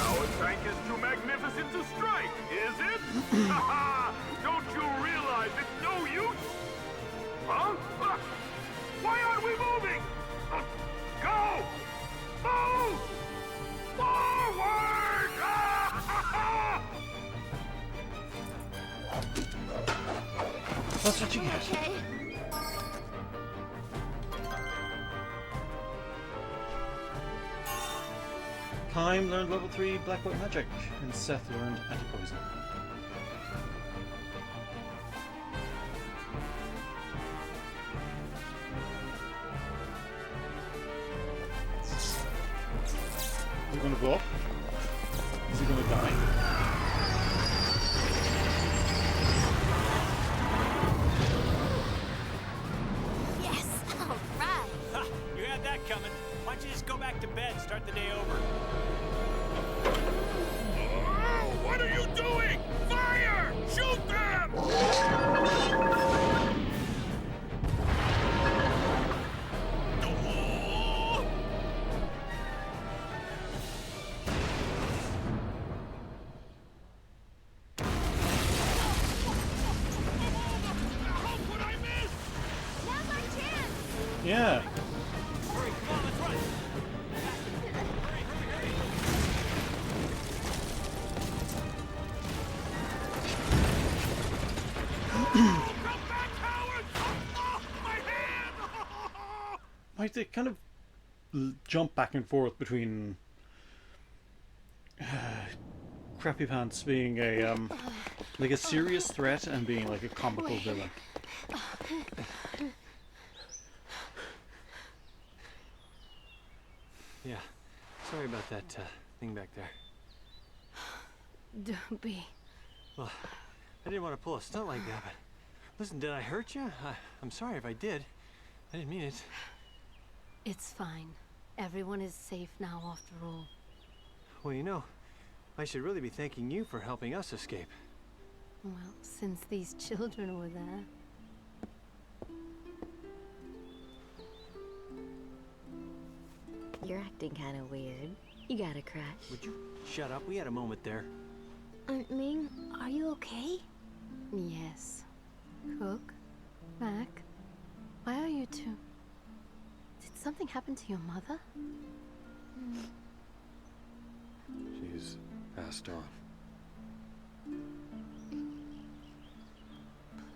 Our tank is too magnificent to strike, is it? Haha! Don't you realize it's no use? Huh? Why aren't we moving? Go! Move! Forward! That's what you get. Okay. Kime learned level 3 Black White Magic, and Seth learned Anti-Poison. Is he gonna go up? Is he gonna die? Yes, all right. Ha! You had that coming. Why don't you just go back to bed and start the day over? Oh, what are you doing? Fire! Shoot them! How could I miss? Now's our chance. Yeah. Hurry, come on, let's run! Hurry, hurry, hurry! Come back, cowards! Oh, my hand! Like, they kind of jump back and forth between Crappy Pants being a like a serious threat and being like a comical villain. Yeah, Sorry about that thing back there. Don't be. Well, I didn't want to pull a stunt like that, but listen, did I hurt you? I'm sorry if I did. I didn't mean it. It's fine. Everyone is safe now after all. Well, you know, I should really be thanking you for helping us escape. Well, since these children were there. You're acting kind of weird. You got a crush? Would you shut up? We had a moment there. Aunt Ming, are you okay? Yes. Cook? Mac? Why are you two? Did something happen to your mother? She's passed on.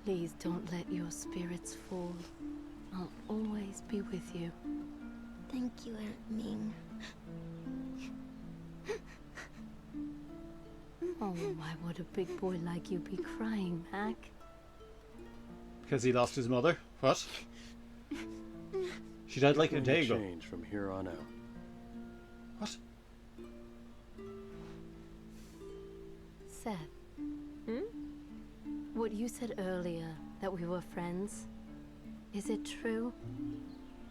Please don't let your spirits fall. I'll always be with you. Thank you, Aunt Ming. Oh, why would a big boy like you be crying, Mac? Because he lost his mother? What? She died like a day ago. Change from here on out. What? Seth. What you said earlier, that we were friends, is it true?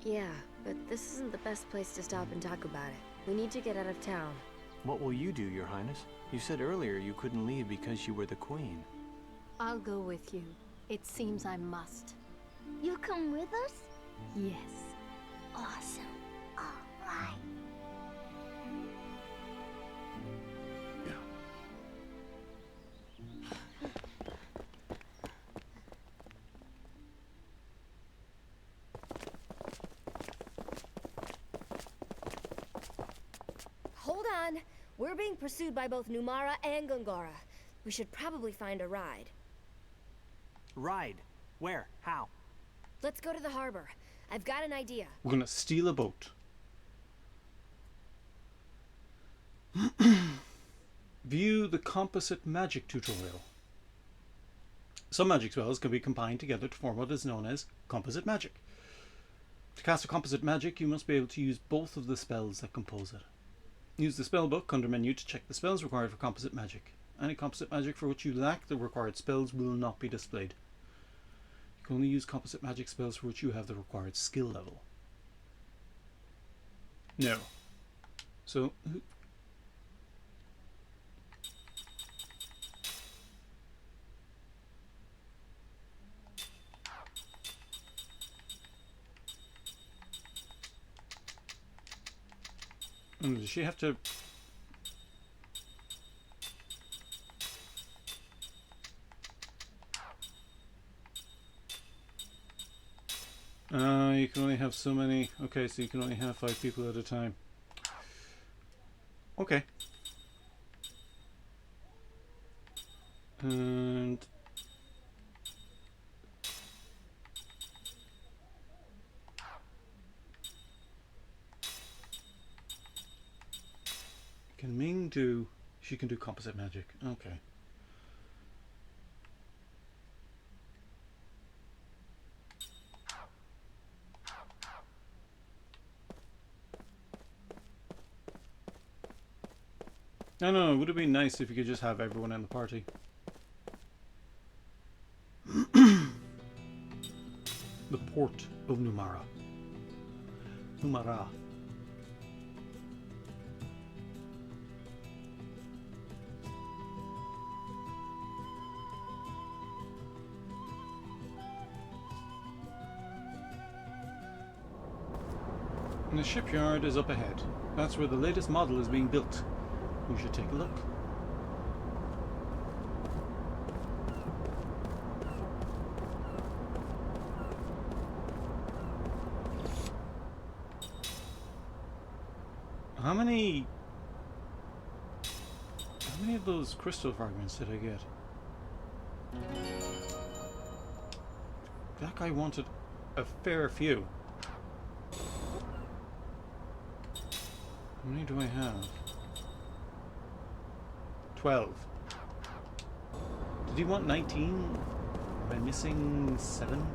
Yeah, but this isn't the best place to stop and talk about it. We need to get out of town. What will you do, Your Highness? You said earlier you couldn't leave because you were the queen. I'll go with you. It seems I must. You'll come with us? Yes. Awesome. All right. Yeah. Hold on. We're being pursued by both Numara and Gongara. We should probably find a ride. Ride? Where? How? Let's go to the harbor. I've got an idea. We're gonna steal a boat. View the composite magic tutorial. Some magic spells can be combined together to form what is known as composite magic. To cast a composite magic, you must be able to use both of the spells that compose it. Use the spellbook under menu to check the spells required for composite magic. Any composite magic for which you lack the required spells will not be displayed. You can only use composite magic spells for which you have the required skill level. No. So, does she have to... you can only have so many... Okay, so you can only have 5 people at a time. Okay. And... Can Ming do... She can do composite magic. Okay. No, it would have been nice if you could just have everyone in the party. The port of Numara. Numara. And the shipyard is up ahead. That's where the latest model is being built. We should take a look. How many of those crystal fragments did I get? That guy wanted a fair few. How many do I have? 12. Did he want 19? Am I missing 7?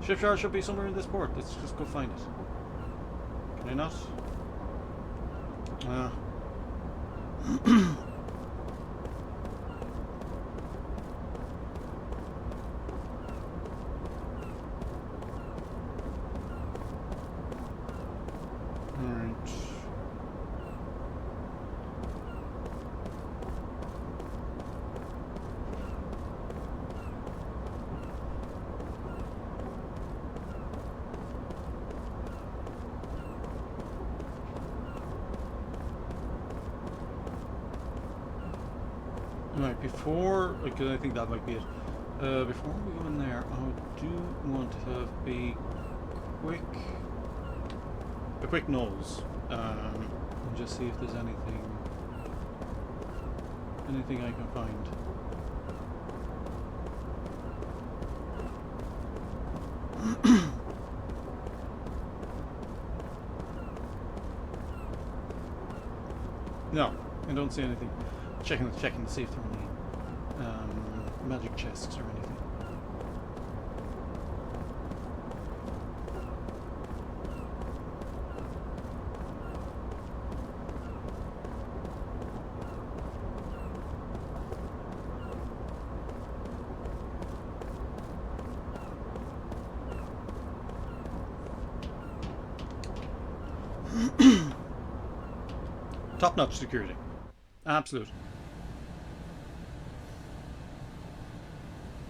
Ship shard should be somewhere in this port. Let's just go find it. Can I not? Right, before, because I think that might be it. Before we go in there, I do want to have a quick nose, and just see if there's anything I can find. No, I don't see anything. Checking to see if there are any magic chests or anything. Top-notch security. Absolute.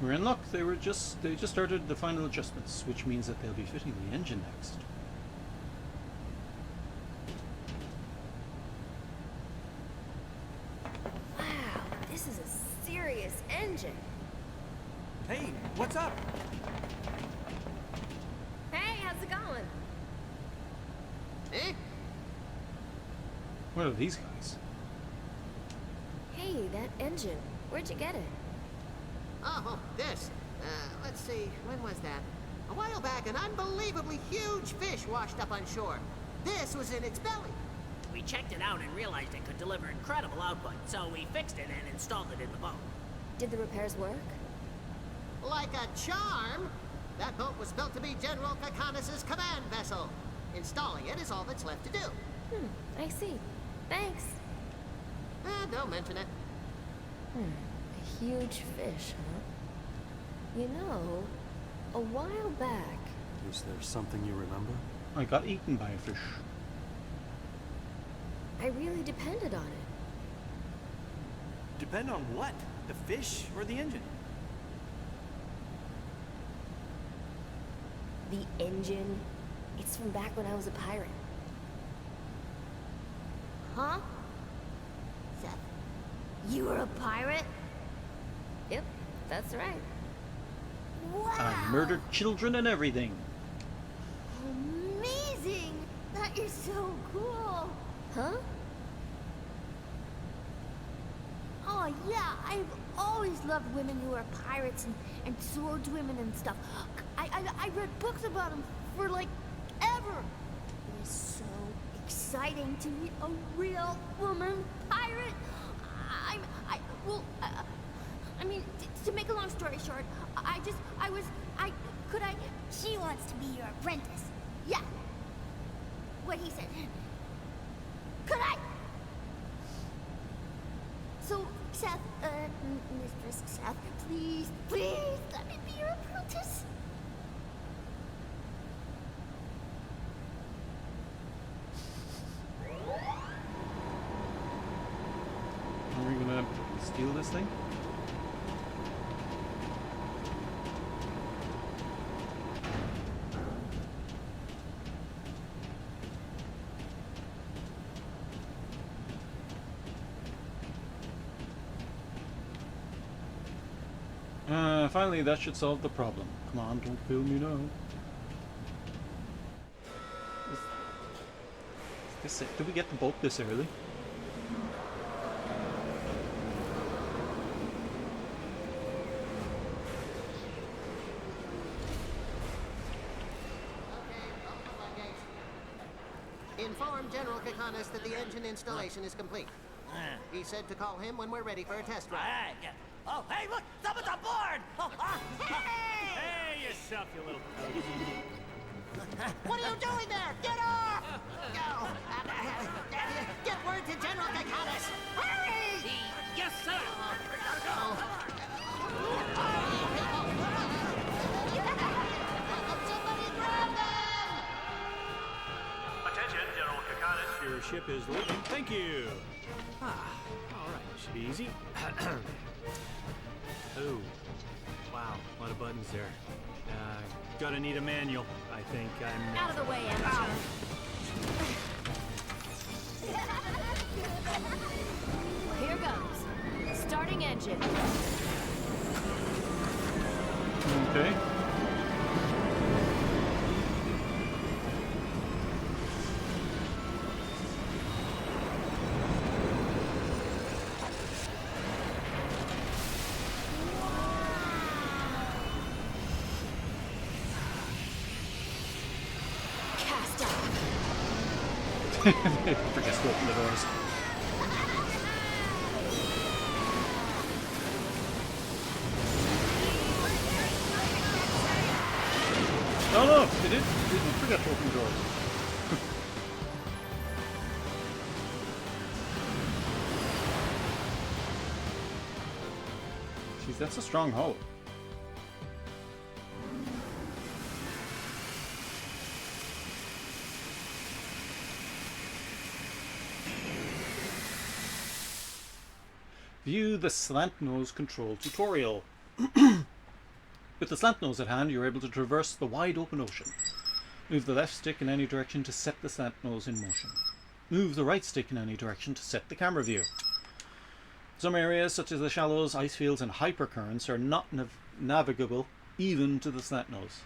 We're in luck. They just started the final adjustments, which means that they'll be fitting the engine next. Wow, this is a serious engine. Hey, what's up? Hey, how's it going? Eh? What are these guys? Hey, that engine. Where'd you get it? Oh, this. Let's see, when was that? A while back, an unbelievably huge fish washed up on shore. This was in its belly. We checked it out and realized it could deliver incredible output, so we fixed it and installed it in the boat. Did the repairs work? Like a charm. That boat was built to be General Kakanis' command vessel. Installing it is all that's left to do. I see. Thanks. Don't mention it. A huge fish, huh? You know, a while back... Is there something you remember? I got eaten by a fish. I really depended on it. Depend on what? The fish or the engine? The engine? It's from back when I was a pirate. Huh? Seth, you were a pirate? Yep, that's right. Wow! I murdered children and everything. Amazing! That is so cool! Huh? Oh yeah, I've always loved women who are pirates and swordswomen and stuff. I read books about them for like ever. It is so exciting to meet a real woman pirate. I mean, to make a long story short, she wants to be your apprentice. Yeah. What he said. Could I? So, Seth, Mistress Seth, please, let me be your apprentice. Are we gonna steal this thing? Finally, that should solve the problem. Come on, don't kill me now. Did we get the boat this early? Inform General Kakanis that the engine installation is complete. He said to call him when we're ready for a test run. Alright, yeah. Oh, hey, look! Someone's aboard! Oh, hey! Hey, yourself, you little... What are you doing there? Get off! Go! Get word to General Kakanis! Hurry! Yes, sir! Somebody grab them! Attention, General Kakanis. Your ship is leaving. Thank you. Ah, all right. Should be easy. Oh, wow. A lot of buttons there. Gonna need a manual. I think I'm... Out of the way, amateur. Well, here goes. Starting engine. Okay. Cast off. Forgets to open the doors. Oh no, they didn't forget to open the doors. Jeez, that's a strong hull. View the slant nose control tutorial. With the slant nose at hand, you're able to traverse the wide open ocean. Move the left stick in any direction to set the slant nose in motion. Move the right stick in any direction to set the camera view. Some areas, such as the shallows, ice fields, and hypercurrents, are not navigable even to the slant nose.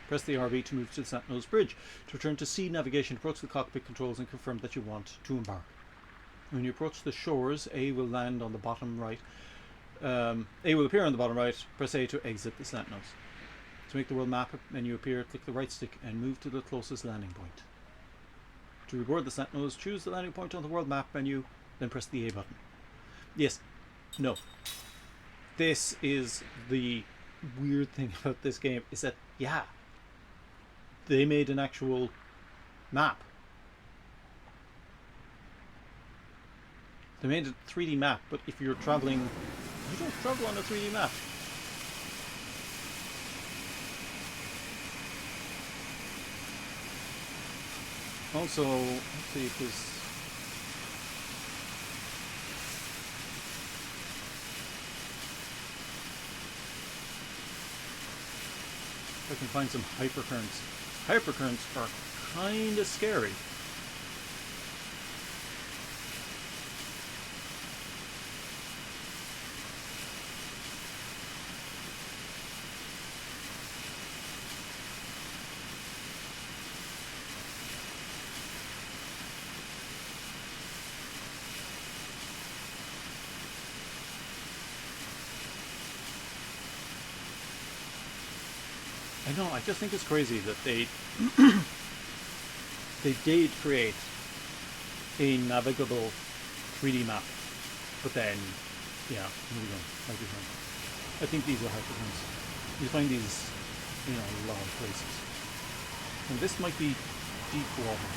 Press the RB to move to the slant nose bridge. To return to sea navigation, approach the cockpit controls and confirm that you want to embark. When you approach the shores, A will land on the bottom right. A will appear on the bottom right. Press A to exit the slant nose. To make the world map menu appear, click the right stick and move to the closest landing point. To reboard the slant nose, choose the landing point on the world map menu, then press the A button. Yes. No. This is the weird thing about this game, is that, yeah, they made an actual map. They made a 3D map, but if you're traveling, you don't travel on a 3D map. Also, let's see if this... if I can find some hypercurrents. Hypercurrents are kind of scary. I know, I just think it's crazy that they they did create a navigable 3D map, but then, yeah, here we go, hypercurrent. I think these are hypercurrents. You find these, you know, a lot of places. And this might be deep water.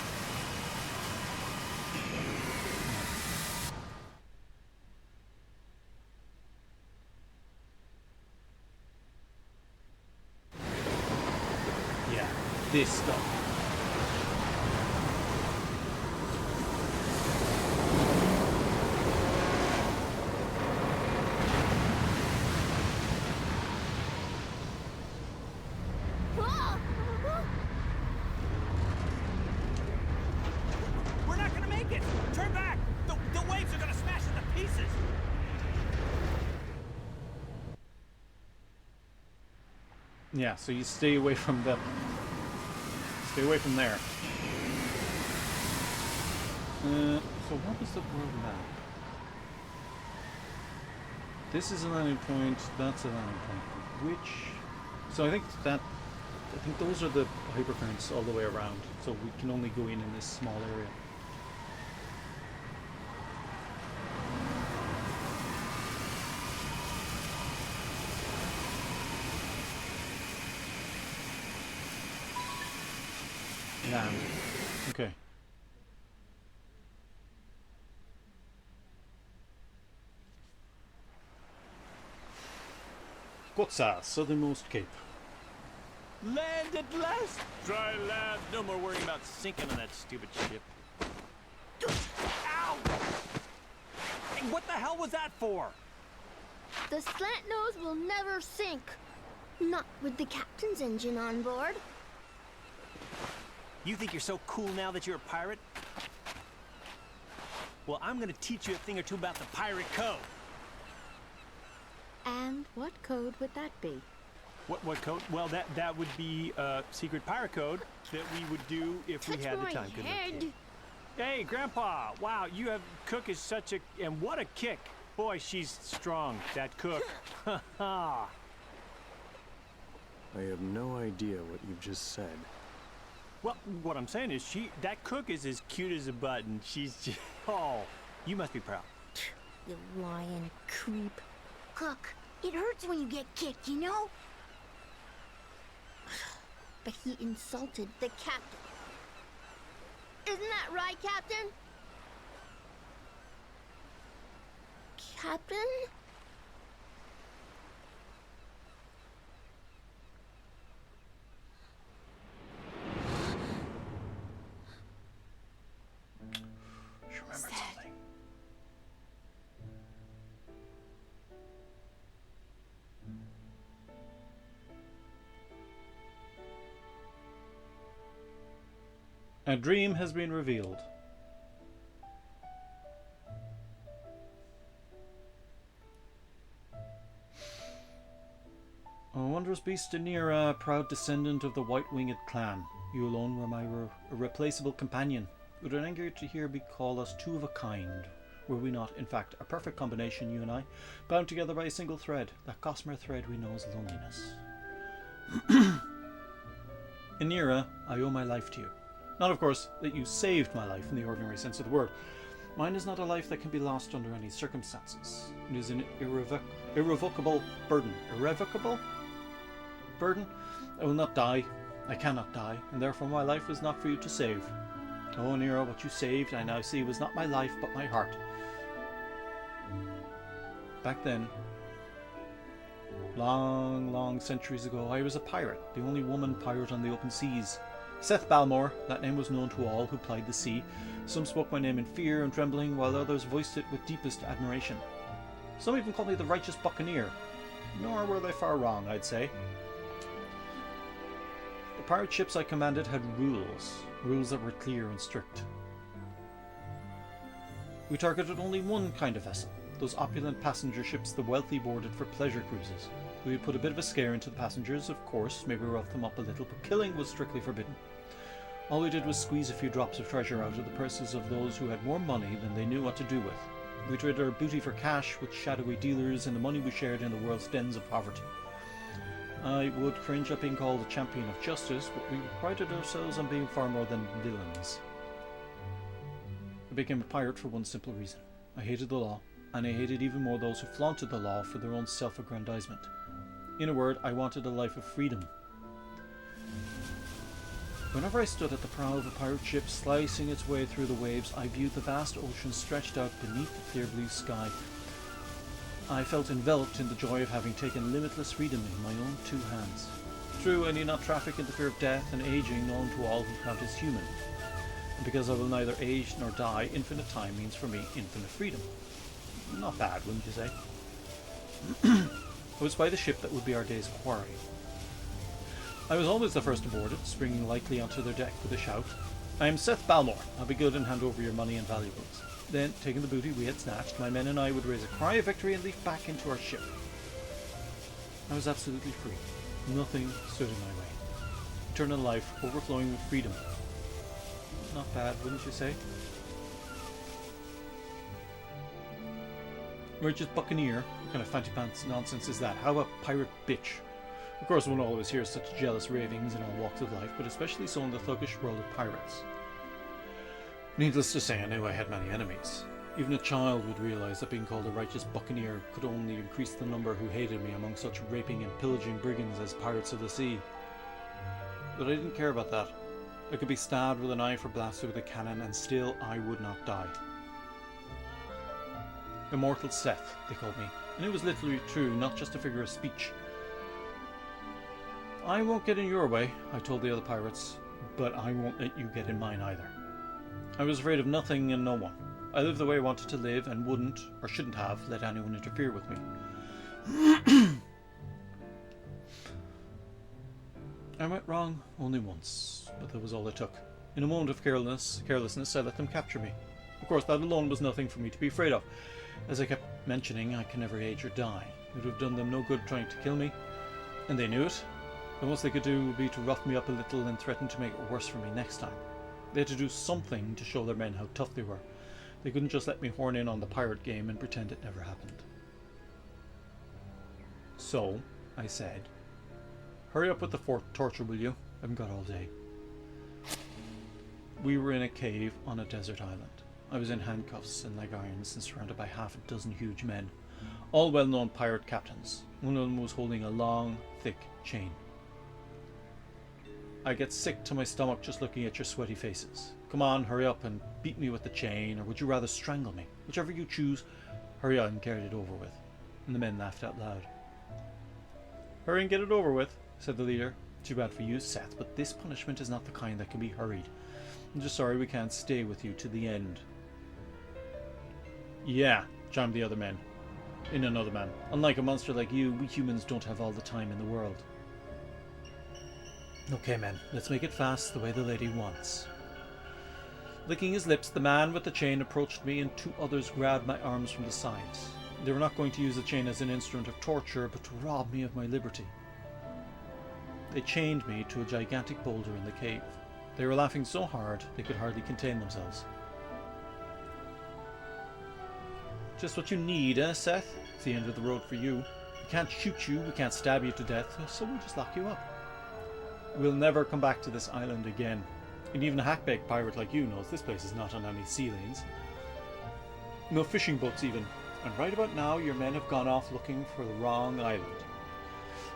This stuff. We're not gonna make it! Turn back! The waves are gonna smash us to pieces! Yeah, so you stay away from them. Stay away from there. So what was the world map? This is a landing point, that's a landing point. Which... so I think those are the hypercurrents all the way around. So we can only go in this small area. Land. Okay. Quotza, southernmost cape. Land at last! Dry land. No more worrying about sinking on that stupid ship. Ow! Hey, what the hell was that for? The slant nose will never sink. Not with the captain's engine on board. You think you're so cool now that you're a pirate? Well, I'm gonna teach you a thing or two about the pirate code. And what code would that be? What code? Well, that would be a secret pirate code that we would do if we had the time. Head. Hey, Grandpa! Wow, you have Cook is such a and what a kick! Boy, she's strong. That Cook. Ha ha. I have no idea what you've just said. Well, what I'm saying is that Cook is as cute as a button. She's just, oh, you must be proud. You lying creep. Cook, it hurts when you get kicked, you know? But he insulted the captain. Isn't that right, Captain? Captain? She remembered something. A dream has been revealed. A wondrous beast Anira, proud descendant of the white-winged clan. You alone were my irreplaceable companion. Would it anger you to hear me call us two of a kind? Were we not, in fact, a perfect combination, you and I, bound together by a single thread, that gossamer thread we know as loneliness? Anira, I owe my life to you. Not, of course, that you saved my life in the ordinary sense of the word. Mine is not a life that can be lost under any circumstances. It is an irrevocable burden. Irrevocable? Burden? I will not die. I cannot die, and therefore my life was not for you to save. Oh, Nero, what you saved, I now see, was not my life, but my heart. Back then, long, long centuries ago, I was a pirate, the only woman pirate on the open seas. Seth Balmore, that name was known to all who plied the sea. Some spoke my name in fear and trembling, while others voiced it with deepest admiration. Some even called me the righteous buccaneer. Nor were they far wrong, I'd say. The pirate ships I commanded had rules that were clear and strict. We targeted only one kind of vessel, those opulent passenger ships the wealthy boarded for pleasure cruises. We would put a bit of a scare into the passengers, of course, maybe rough them up a little, but killing was strictly forbidden. All we did was squeeze a few drops of treasure out of the purses of those who had more money than they knew what to do with. We traded our booty for cash with shadowy dealers and the money we shared in the world's dens of poverty. I would cringe at being called a champion of justice, but we prided ourselves on being far more than villains. I became a pirate for one simple reason. I hated the law, and I hated even more those who flaunted the law for their own self-aggrandizement. In a word, I wanted a life of freedom. Whenever I stood at the prow of a pirate ship slicing its way through the waves, I viewed the vast ocean stretched out beneath the clear blue sky. I felt enveloped in the joy of having taken limitless freedom in my own two hands. True, I need not traffic in the fear of death and aging known to all who count as human. And because I will neither age nor die, infinite time means for me infinite freedom. Not bad, wouldn't you say? I was by the ship that would be our day's quarry. I was always the first aboard it, springing lightly onto their deck with a shout. I am Seth Balmore. I'll be good and hand over your money and valuables. Then, taking the booty we had snatched, my men and I would raise a cry of victory and leap back into our ship. I was absolutely free. Nothing stood in my way. Eternal life, overflowing with freedom. Not bad, wouldn't you say? Righteous buccaneer? What kind of fancy pants nonsense is that? How about pirate bitch? Of course, one always hears such jealous ravings in all walks of life, but especially so in the thuggish world of pirates. Needless to say, I knew I had many enemies. Even a child would realize that being called a righteous buccaneer could only increase the number who hated me among such raping and pillaging brigands as pirates of the sea. But I didn't care about that. I could be stabbed with a knife or blasted with a cannon, and still I would not die. Immortal Seth, they called me, and it was literally true, not just a figure of speech. I won't get in your way, I told the other pirates, but I won't let you get in mine either. I was afraid of nothing and no one. I lived the way I wanted to live and wouldn't, or shouldn't have, let anyone interfere with me. I went wrong only once, but that was all it took. In a moment of carelessness, I let them capture me. Of course, that alone was nothing for me to be afraid of. As I kept mentioning, I can never age or die. It would have done them no good trying to kill me, and they knew it. The most they could do would be to rough me up a little and threaten to make it worse for me next time. They had to do something to show their men how tough they were. They couldn't just let me horn in on the pirate game and pretend it never happened. So, I said, hurry up with the torture, will you? I haven't got all day. We were in a cave on a desert island. I was in handcuffs and leg irons and surrounded by half a dozen huge men, all well-known pirate captains. One of them was holding a long, thick chain. I get sick to my stomach just looking at your sweaty faces. Come on, hurry up and beat me with the chain, or would you rather strangle me? Whichever you choose, hurry on and get it over with. And the men laughed out loud. Hurry and get it over with, said the leader. Too bad for you, Seth, but this punishment is not the kind that can be hurried. I'm just sorry we can't stay with you to the end. Yeah, chimed the other men. In another man. Unlike a monster like you, we humans don't have all the time in the world. Okay, men, let's make it fast the way the lady wants. Licking his lips, the man with the chain approached me and two others grabbed my arms from the sides. They were not going to use the chain as an instrument of torture, but to rob me of my liberty. They chained me to a gigantic boulder in the cave. They were laughing so hard they could hardly contain themselves. Just what you need, eh, Seth? It's the end of the road for you. We can't shoot you, we can't stab you to death, so we'll just lock you up. We'll never come back to this island again. And even a hackback pirate like you knows this place is not on any sea lanes. No fishing boats even. And right about now your men have gone off looking for the wrong island.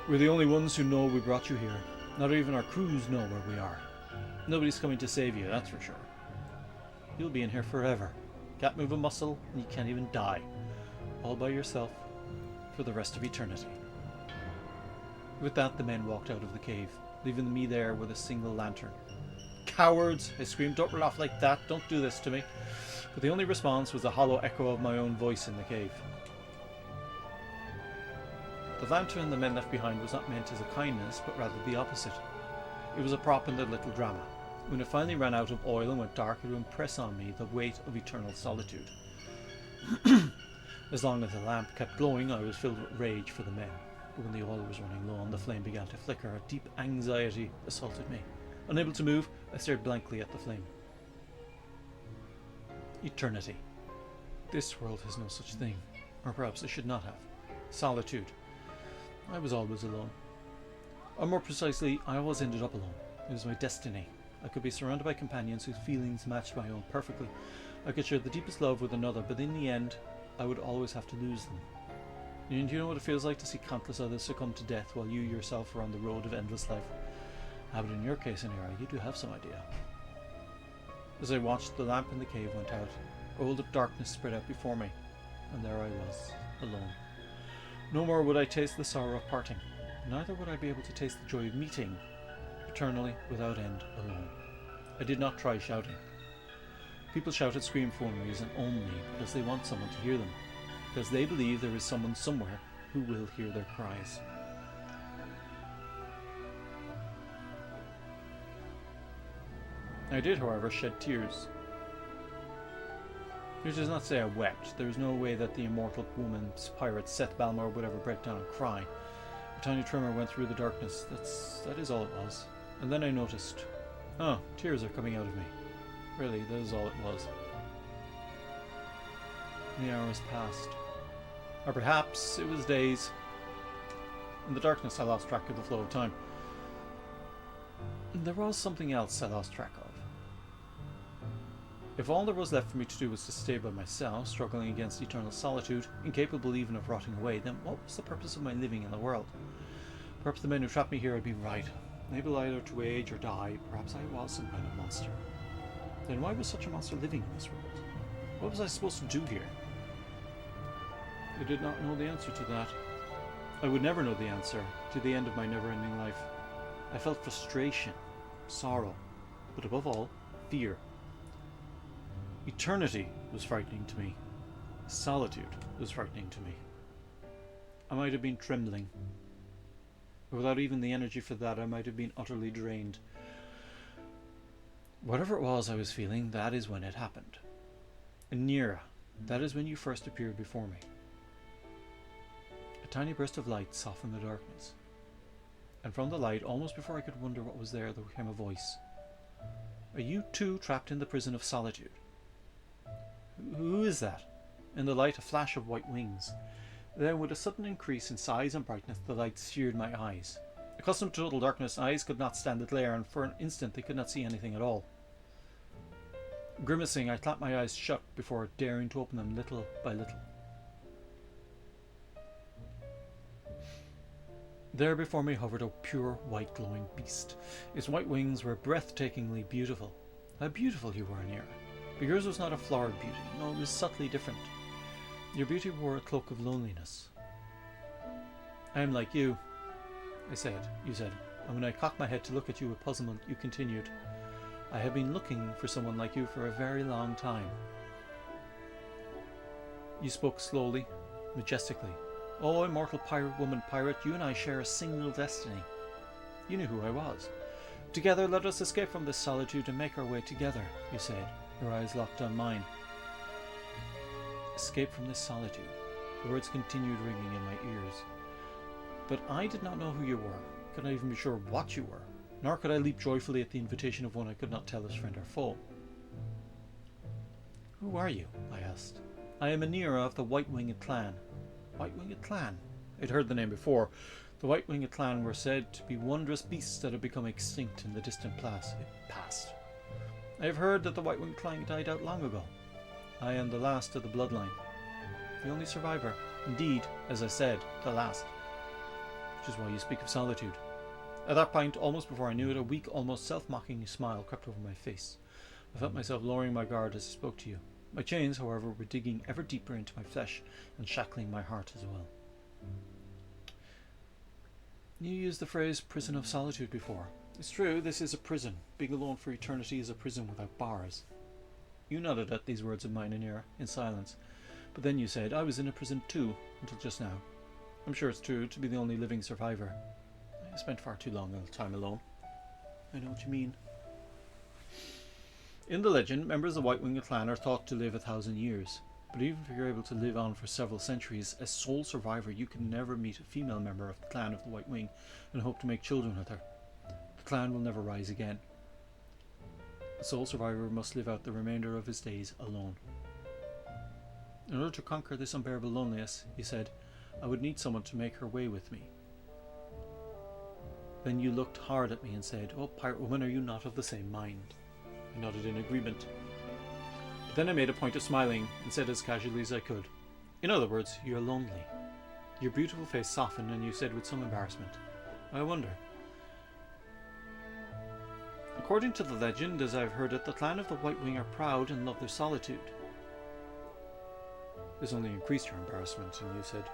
We're the only ones who know we brought you here. Not even our crews know where we are. Nobody's coming to save you, that's for sure. You'll be in here forever. Can't move a muscle, and you can't even die. All by yourself, for the rest of eternity. With that, the men walked out of the cave, leaving me there with a single lantern. Cowards! I screamed, don't run off like that, don't do this to me. But the only response was a hollow echo of my own voice in the cave. The lantern the men left behind was not meant as a kindness, but rather the opposite. It was a prop in their little drama. When it finally ran out of oil and went dark, it would impress on me the weight of eternal solitude. As long as the lamp kept glowing, I was filled with rage for the men. But when the oil was running low and the flame began to flicker, a deep anxiety assaulted me. Unable to move, I stared blankly at the flame. Eternity. This world has no such thing. Or perhaps it should not have. Solitude. I was always alone. Or more precisely, I always ended up alone. It was my destiny. I could be surrounded by companions whose feelings matched my own perfectly. I could share the deepest love with another, but in the end, I would always have to lose them. And do you know what it feels like to see countless others succumb to death while you yourself are on the road of endless life? But in your case, Anira, you do have some idea. As I watched, the lamp in the cave went out. A world of darkness spread out before me, and there I was, alone. No more would I taste the sorrow of parting. Neither would I be able to taste the joy of meeting, eternally, without end, alone. I did not try shouting. People shout and scream for no reason, only because they want someone to hear them, because they believe there is someone somewhere who will hear their cries. I did, however, shed tears. Which does not say I wept. There is no way that the immortal woman's pirate Seth Balmor would ever break down and cry. A tiny tremor went through the darkness. That is all it was. And then I noticed, oh, tears are coming out of me. Really, that is all it was. The hours passed. Or perhaps it was days. In the darkness I lost track of the flow of time. And there was something else I lost track of. If all there was left for me to do was to stay by myself, struggling against eternal solitude, incapable even of rotting away, then what was the purpose of my living in the world? Perhaps the men who trapped me here would be right. able either to age or die, perhaps I was some kind of monster. Then why was such a monster living in this world? What was I supposed to do here? I did not know the answer to that. I would never know the answer to the end of my never-ending life. I felt frustration, sorrow, but above all, fear. Eternity was frightening to me. Solitude was frightening to me. I might have been trembling. Without even the energy for that, I might have been utterly drained. Whatever it was I was feeling, that is when it happened. Anira, that is when you first appeared before me. A tiny burst of light softened the darkness. And from the light, almost before I could wonder what was there came a voice. Are you too trapped in the prison of solitude? Who is that? In the light, a flash of white wings. Then, with a sudden increase in size and brightness, the light seared my eyes. Accustomed to total darkness, eyes could not stand the glare, and for an instant they could not see anything at all. Grimacing, I clapped my eyes shut before daring to open them little by little. There before me hovered a pure white glowing beast. Its white wings were breathtakingly beautiful. How beautiful you were, Anira. But yours was not a florid beauty. No, it was subtly different. Your beauty wore a cloak of loneliness. I am like you, you said, and when I cocked my head to look at you with puzzlement, you continued, I have been looking for someone like you for a very long time. You spoke slowly, majestically. Oh, immortal pirate, you and I share a single destiny. You knew who I was. Together, let us escape from this solitude and make our way together, you said, your eyes locked on mine. Escape from this solitude. The words continued ringing in my ears. But I did not know who you were, could not even be sure what you were, nor could I leap joyfully at the invitation of one I could not tell as friend or foe. Who are you? I asked. I am Anira of the White-Winged Clan. White-Winged Clan? I'd heard the name before. The White-Winged Clan were said to be wondrous beasts that had become extinct in the distant past. I have heard that the White-Winged Clan died out long ago. I am the last of the bloodline. The only survivor. Indeed, as I said, the last. Which is why you speak of solitude. At that point, almost before I knew it, a weak, almost self-mocking smile crept over my face. I felt myself lowering my guard as I spoke to you. My chains, however, were digging ever deeper into my flesh and shackling my heart as well. You used the phrase prison of solitude before. It's true, this is a prison. Being alone for eternity is a prison without bars. You nodded at these words of mine, Anira, in silence. But then you said, I was in a prison too, until just now. I'm sure it's true to be the only living survivor. I spent far too long a time alone. I know what you mean. In the legend, members of the White-Winged Clan are thought to live 1,000 years. But even if you're able to live on for several centuries, as sole survivor you can never meet a female member of the clan of the White Wing and hope to make children with her. The clan will never rise again. The sole survivor must live out the remainder of his days alone. In order to conquer this unbearable loneliness, he said, I would need someone to make her way with me. Then you looked hard at me and said, Oh, pirate woman, are you not of the same mind? I nodded in agreement. But then I made a point of smiling and said as casually as I could, in other words, you're lonely. Your beautiful face softened and you said with some embarrassment, I wonder. According to the legend, as I've heard it, the clan of the White Wing are proud and love their solitude. This only increased your embarrassment, and you said,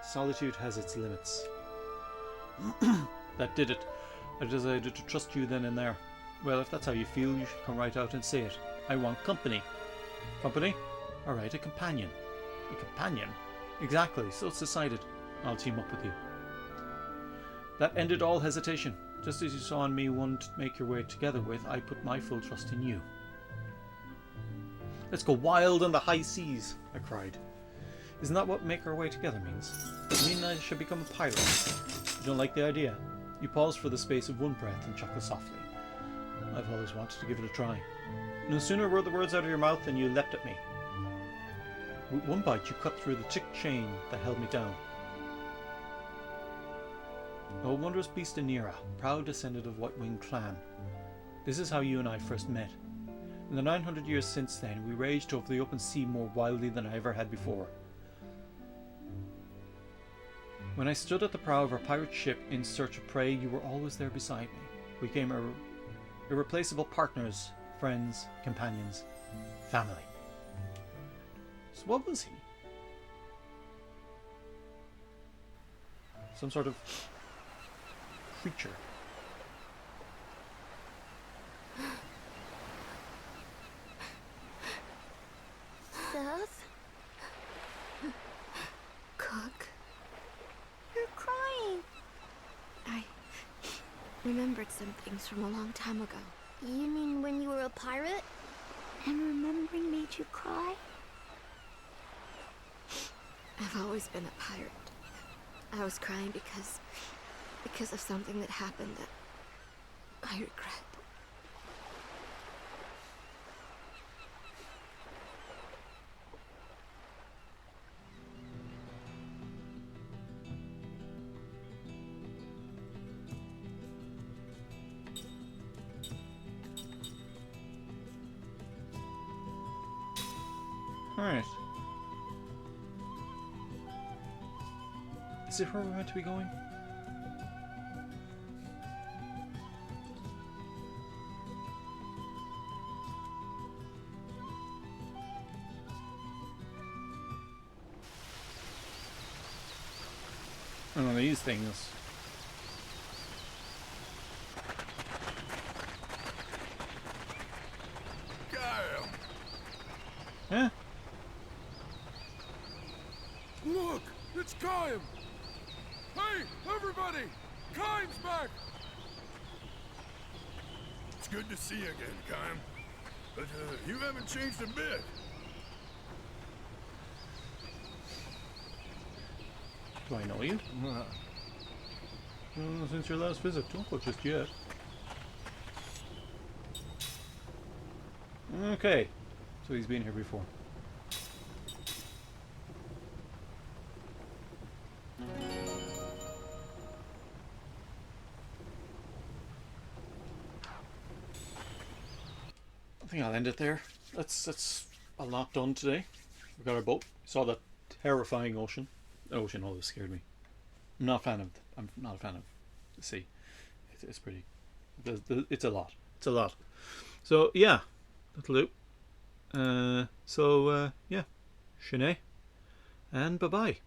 solitude has its limits. That did it. I decided to trust you then and there. Well, if that's how you feel, you should come right out and say it. I want company. Company? Alright, a companion. A companion? Exactly, so it's decided. I'll team up with you. That ended all hesitation. Just as you saw in me one to make your way together with, I put my full trust in you. Let's go wild on the high seas, I cried. Isn't that what make our way together means? You mean I should become a pirate? You don't like the idea? You paused for the space of one breath and chuckled softly. I've always wanted to give it a try. No sooner were the words out of your mouth than you leapt at me. With one bite you cut through the thick chain that held me down. O wondrous beast Anira, proud descendant of White-Winged Clan. This is how you and I first met. In the 900 years since then, we raged over the open sea more wildly than I ever had before. When I stood at the prow of our pirate ship in search of prey, you were always there beside me. We became irreplaceable partners, friends, companions, family. So what was he? Some sort of creature. Seth? Cook? You're crying. I remembered some things from a long time ago. You mean when you were a pirate? And remembering made you cry? I've always been a pirate. I was crying because of something that happened that I regret. Alright. Is it where we're meant to be going? I don't know, these things. Kyle! Huh? Look! It's Kyle! Hey, everybody! Kyle's back! It's good to see you again, Kyle. But, you haven't changed a bit. Do I know you? Since your last visit, don't go just yet. Okay, so he's been here before. I think I'll end it there. That's a lot done today. We got our boat. Saw that terrifying ocean. The ocean always scared me. I'm not a fan of the sea. It's pretty. It's a lot. It's a lot. So yeah, that'll do. Yeah, Shanae, and bye bye.